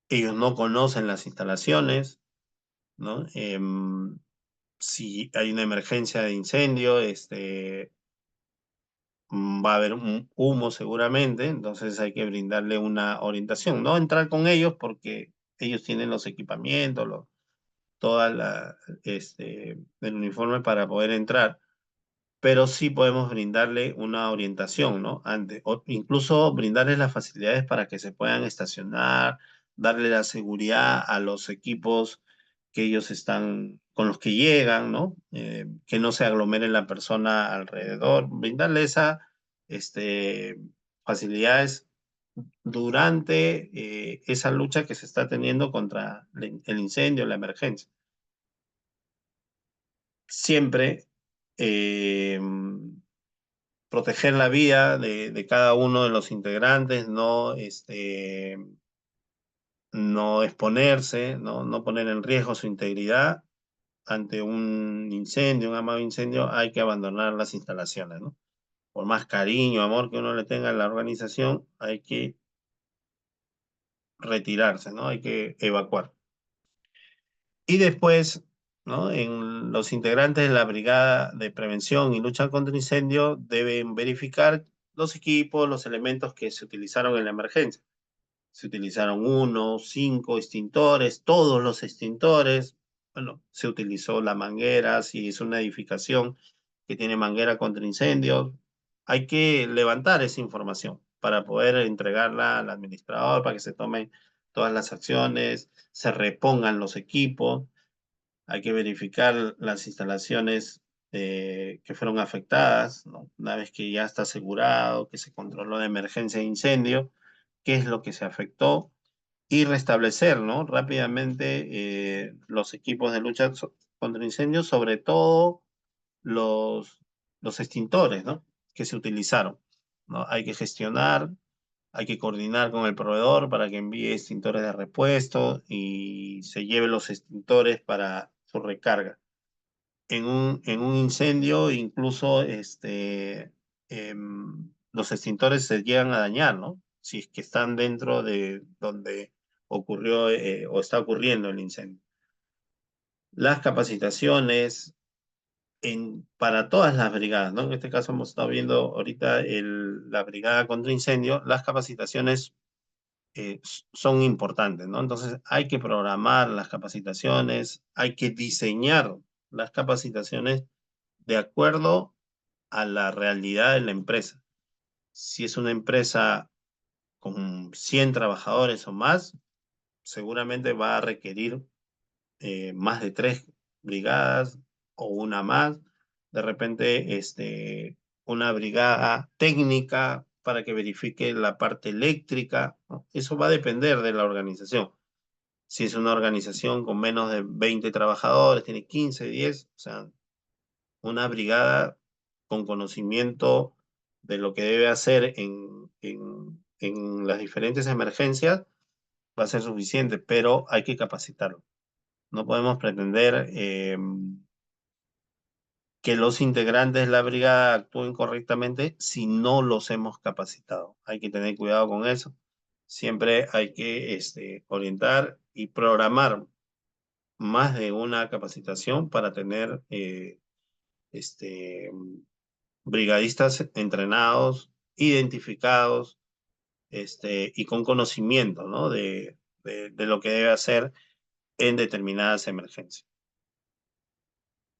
Ellos no conocen las instalaciones, ¿no? Si hay una emergencia de incendio, va a haber un humo seguramente, entonces hay que brindarle una orientación, no entrar con ellos porque ellos tienen los equipamientos, toda el uniforme para poder entrar, pero sí podemos brindarle una orientación, ¿no? Antes, o incluso brindarles las facilidades para que se puedan estacionar, darle la seguridad a los equipos que ellos están, con los que llegan, ¿no? Que no se aglomere la persona alrededor, brindarle esa, este, facilidades durante esa lucha que se está teniendo contra el incendio, la emergencia. Siempre eh, proteger la vida de cada uno de los integrantes, no exponerse, no poner en riesgo su integridad ante un incendio, un amado incendio, hay que abandonar las instalaciones, ¿no? Por más cariño, amor que uno le tenga a la organización, hay que retirarse, ¿no? Hay que evacuar. Y después, ¿no? En los integrantes de la Brigada de Prevención y Lucha contra Incendio deben verificar los equipos, los elementos que se utilizaron en la emergencia. Se utilizaron uno, cinco extintores, todos los extintores. Bueno, se utilizó la manguera, si es una edificación que tiene manguera contra incendios. Hay que levantar esa información para poder entregarla al administrador, para que se tomen todas las acciones, se repongan los equipos. Hay que verificar las instalaciones que fueron afectadas, ¿no? Una vez que ya está asegurado, que se controló la emergencia de incendio, qué es lo que se afectó y restablecer, ¿no? Rápidamente los equipos de lucha contra incendios, sobre todo los, los extintores, ¿no? Que se utilizaron, ¿no? Hay que gestionar, hay que coordinar con el proveedor para que envíe extintores de repuesto y se lleve los extintores para su recarga. En un incendio, incluso los extintores se llegan a dañar, ¿no? Si es que están dentro de donde ocurrió o está ocurriendo el incendio. Las capacitaciones para todas las brigadas, ¿no? En este caso hemos estado viendo ahorita la brigada contra incendio, las capacitaciones son importantes, ¿no? Entonces hay que programar las capacitaciones, hay que diseñar las capacitaciones de acuerdo a la realidad de la empresa. Si es una empresa con 100 trabajadores o más, seguramente va a requerir más de 3 brigadas o una más. De repente, una brigada técnica para que verifique la parte eléctrica, ¿no? Eso va a depender de la organización. Si es una organización con menos de 20 trabajadores, tiene 15, 10, o sea, una brigada con conocimiento de lo que debe hacer en las diferentes emergencias va a ser suficiente, pero hay que capacitarlo. No podemos pretender que los integrantes de la brigada actúen correctamente si no los hemos capacitado. Hay que tener cuidado con eso. Siempre hay que orientar y programar más de una capacitación para tener este, brigadistas entrenados, identificados, y con conocimiento, ¿no? De lo que debe hacer en determinadas emergencias.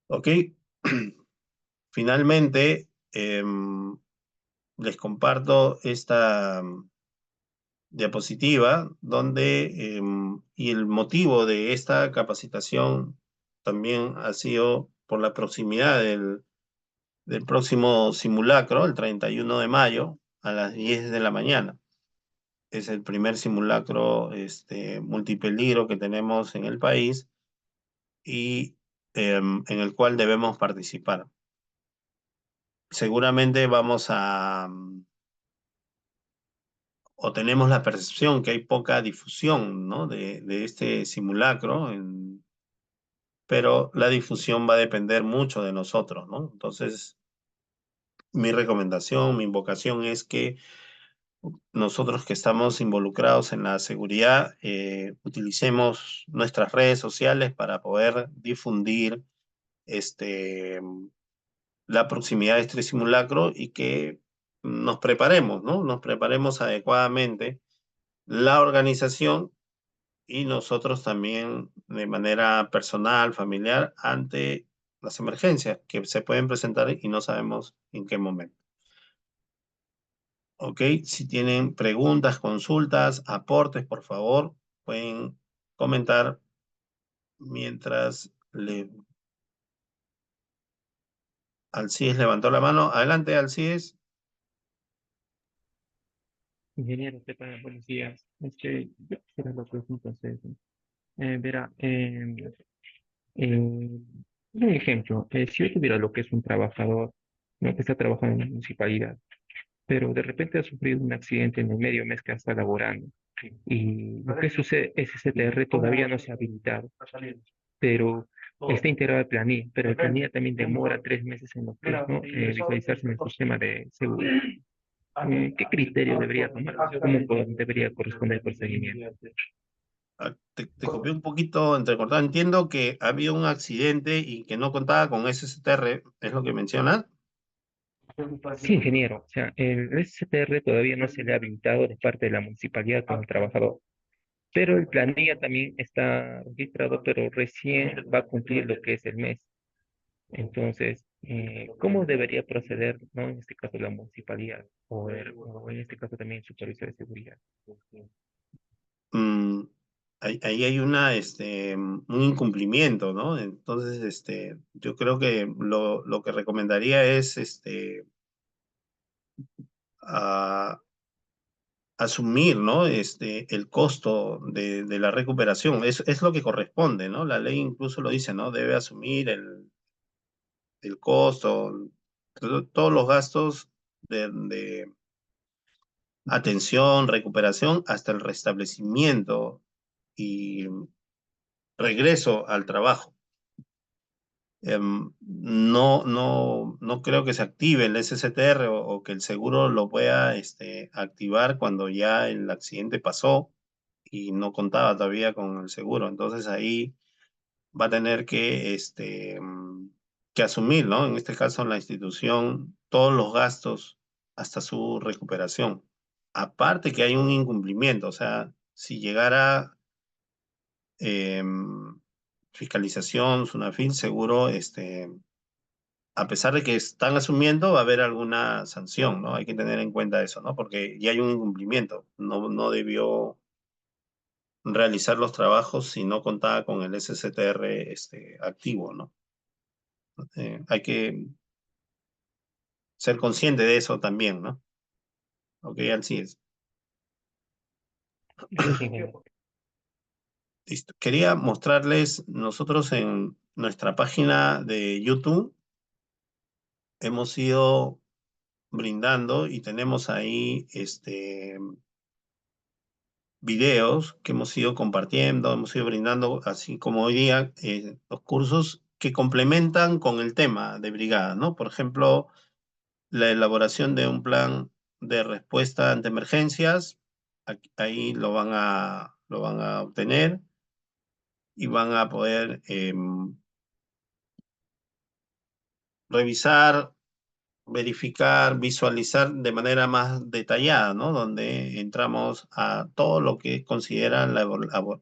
¿Ok? Finalmente, les comparto esta diapositiva donde, y el motivo de esta capacitación también ha sido por la proximidad del próximo simulacro, el 31 de mayo, a las 10 de la mañana. Es el primer simulacro multipeligro que tenemos en el país y en el cual debemos participar. Seguramente vamos o tenemos la percepción que hay poca difusión, ¿no? de este simulacro, pero la difusión va a depender mucho de nosotros, ¿no? Entonces, mi recomendación, mi invocación es que nosotros que estamos involucrados en la seguridad, utilicemos nuestras redes sociales para poder difundir este, la proximidad de este simulacro y que nos preparemos, ¿no? Nos preparemos adecuadamente la organización y nosotros también de manera personal, familiar, ante las emergencias que se pueden presentar y no sabemos en qué momento. ¿Ok? Si tienen preguntas, consultas, aportes, por favor, pueden comentar mientras Alcides levantó la mano. Adelante, Alcides. Ingeniero, ¿qué tal? Buenos días. Yo quisiera lo que es un proceso. Verá, un ejemplo, si yo tuviera lo que es un trabajador, ¿no? Que está trabajando en la municipalidad, pero de repente ha sufrido un accidente en el medio mes que está laborando, y lo que sucede es que ese CTR todavía no se ha habilitado, pero está integrado al planilla, pero el planilla también demora 3 meses en lo que es, ¿no? Visualizarse en el sistema de seguridad. ¿Qué criterio debería tomar? Debería corresponder el procedimiento? Te copié un poquito entrecortado. Entiendo que había un accidente y que no contaba con SSTR, ¿es lo que mencionas? Sí, ingeniero. O sea, el STR todavía no se le ha habilitado de parte de la municipalidad como trabajador, pero el planilla también está registrado, pero recién va a cumplir lo que es el mes. Entonces, ¿cómo debería proceder, ¿no? En este caso la municipalidad o en este caso también el supervisor de seguridad? Mm, ahí hay un incumplimiento, ¿no? Entonces, yo creo que lo que recomendaría es a- asumir, ¿no? El costo de la recuperación. Es lo que corresponde, ¿no? La ley incluso lo dice, ¿no? Debe asumir el costo, todos los gastos de atención, recuperación, hasta el restablecimiento y regreso al trabajo. No creo que se active el SSTR o que el seguro lo pueda activar cuando ya el accidente pasó y no contaba todavía con el seguro. Entonces ahí va a tener que asumir, ¿no? En este caso la institución, todos los gastos hasta su recuperación. Aparte que hay un incumplimiento, o sea, si llegara em, fiscalización, SUNAFIL, seguro, a pesar de que están asumiendo, va a haber alguna sanción, ¿no? Hay que tener en cuenta eso, ¿no? Porque ya hay un incumplimiento. No debió realizar los trabajos si no contaba con el SCTR activo, ¿no? Hay que ser consciente de eso también, ¿no? Ok, así es. Sí, ingeniero. Listo. Quería mostrarles, nosotros en nuestra página de YouTube hemos ido brindando y tenemos ahí videos que hemos ido compartiendo, hemos ido brindando, así como hoy día, los cursos que complementan con el tema de brigada, ¿no? Por ejemplo, la elaboración de un plan de respuesta ante emergencias, ahí lo van a obtener y van a poder revisar, verificar, visualizar de manera más detallada, ¿no? Donde entramos a todo lo que considera la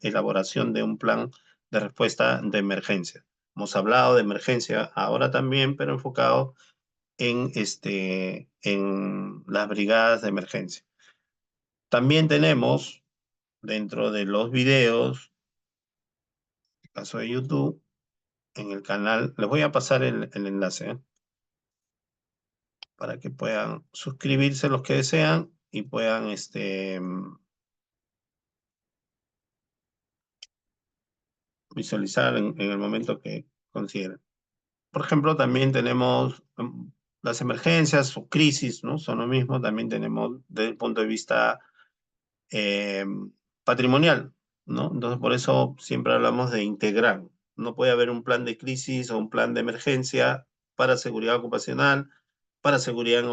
elaboración de un plan de respuesta de emergencia. Hemos hablado de emergencia ahora también, pero enfocado en las brigadas de emergencia. También tenemos dentro de los videos, en el caso de YouTube, en el canal, les voy a pasar el enlace, ¿eh? Para que puedan suscribirse los que desean y puedan visualizar en el momento que consideren. Por ejemplo, también tenemos las emergencias o crisis, ¿no? Son lo mismo. También tenemos desde el punto de vista eh, patrimonial, ¿no? Entonces, por eso siempre hablamos de integrar. No puede haber un plan de crisis o un plan de emergencia para seguridad ocupacional, para seguridad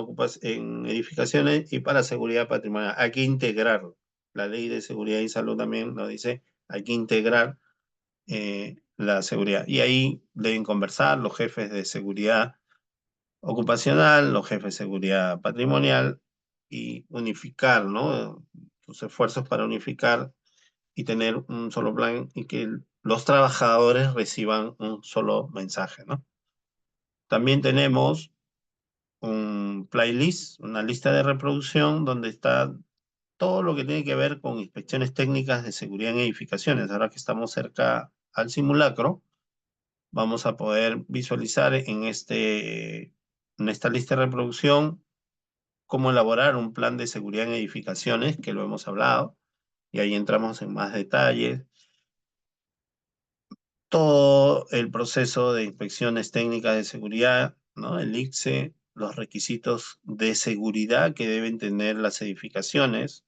en edificaciones y para seguridad patrimonial. Hay que integrarlo. La ley de seguridad y salud también nos dice, hay que integrar la seguridad. Y ahí deben conversar los jefes de seguridad ocupacional, los jefes de seguridad patrimonial y unificar, ¿no? Sus esfuerzos para unificar y tener un solo plan y que los trabajadores reciban un solo mensaje, ¿no? También tenemos un playlist, una lista de reproducción donde está todo lo que tiene que ver con inspecciones técnicas de seguridad en edificaciones. Ahora que estamos cerca al simulacro, vamos a poder visualizar en esta lista de reproducción cómo elaborar un plan de seguridad en edificaciones, que lo hemos hablado, y ahí entramos en más detalles. Todo el proceso de inspecciones técnicas de seguridad, ¿no? El ICSE, los requisitos de seguridad que deben tener las edificaciones,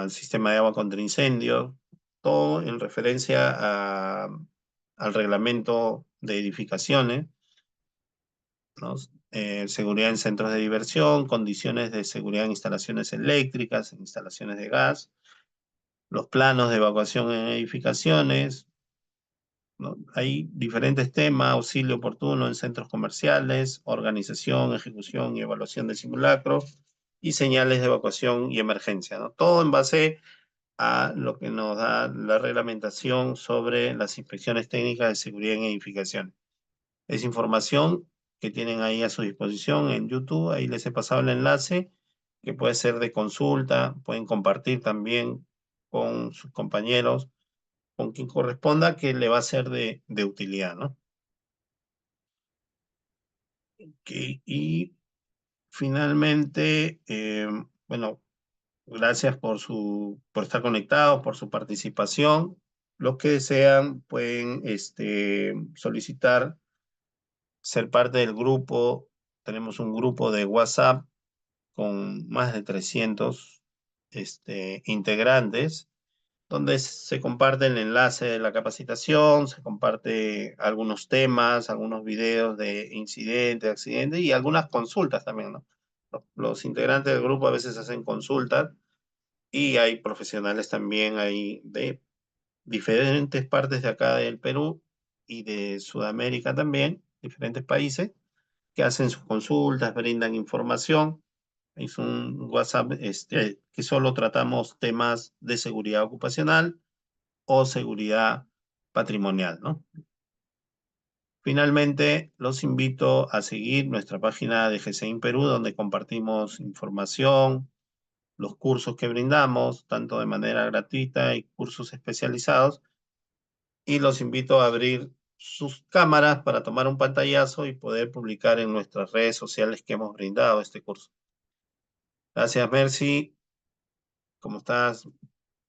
sistema de agua contra incendios, todo en referencia al reglamento de edificaciones, ¿no? Seguridad en centros de diversión, condiciones de seguridad en instalaciones eléctricas, en instalaciones de gas, los planos de evacuación en edificaciones, ¿no? Hay diferentes temas: auxilio oportuno en centros comerciales, organización, ejecución y evaluación de simulacros, y señales de evacuación y emergencia, ¿no? Todo en base a lo que nos da la reglamentación sobre las inspecciones técnicas de seguridad en edificaciones. Es información que tienen ahí a su disposición en YouTube. Ahí les he pasado el enlace, que puede ser de consulta. Pueden compartir también con sus compañeros, con quien corresponda, que le va a ser de utilidad, ¿no? Y finalmente, bueno, gracias por estar conectados, por su participación. Los que desean pueden solicitar ser parte del grupo. Tenemos un grupo de WhatsApp con más de 300 integrantes, donde se comparte el enlace de la capacitación, se comparte algunos temas, algunos videos de incidentes, accidentes y algunas consultas también, ¿no? Los integrantes del grupo a veces hacen consultas, y hay profesionales también ahí de diferentes partes de acá del Perú y de Sudamérica también, diferentes países, que hacen sus consultas, brindan información. Es un WhatsApp que solo tratamos temas de seguridad ocupacional o seguridad patrimonial, ¿no? Finalmente, los invito a seguir nuestra página de GCIN Perú, donde compartimos información, los cursos que brindamos, tanto de manera gratuita y cursos especializados, y los invito a abrir sus cámaras para tomar un pantallazo y poder publicar en nuestras redes sociales que hemos brindado este curso. Gracias, Mercy. ¿Cómo estás?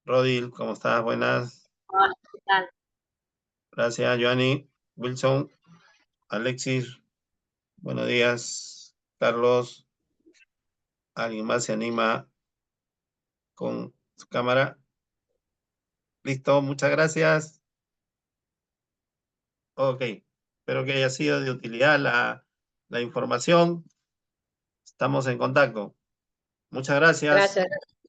Rodil, ¿cómo estás? Buenas. Hola, ¿qué tal? Gracias, Joanny. Wilson, Alexis, buenos días. Carlos, ¿alguien más se anima con su cámara? Listo, muchas gracias. Ok, espero que haya sido de utilidad la información. Estamos en contacto. Muchas gracias. Gracias.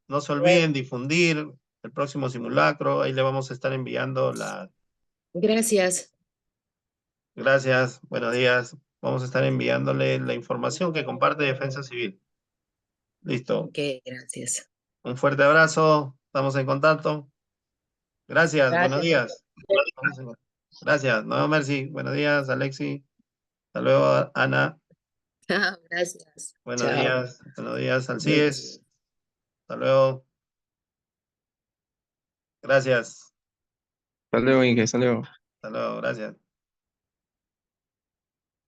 No se olviden difundir el próximo simulacro. Ahí le vamos a estar enviando la... Gracias. Gracias, buenos días. Vamos a estar enviándole la información que comparte Defensa Civil. Listo. Ok, gracias. Un fuerte abrazo. Estamos en contacto. Gracias, buenos Gracias. días. Gracias. No, Mercy. Buenos días, Alexi. Hasta luego, Ana. Gracias. Buenos Chao. días. Buenos días, Alcides. Hasta luego. Gracias. Hasta luego, Inge, hasta luego. Hasta luego. Gracias.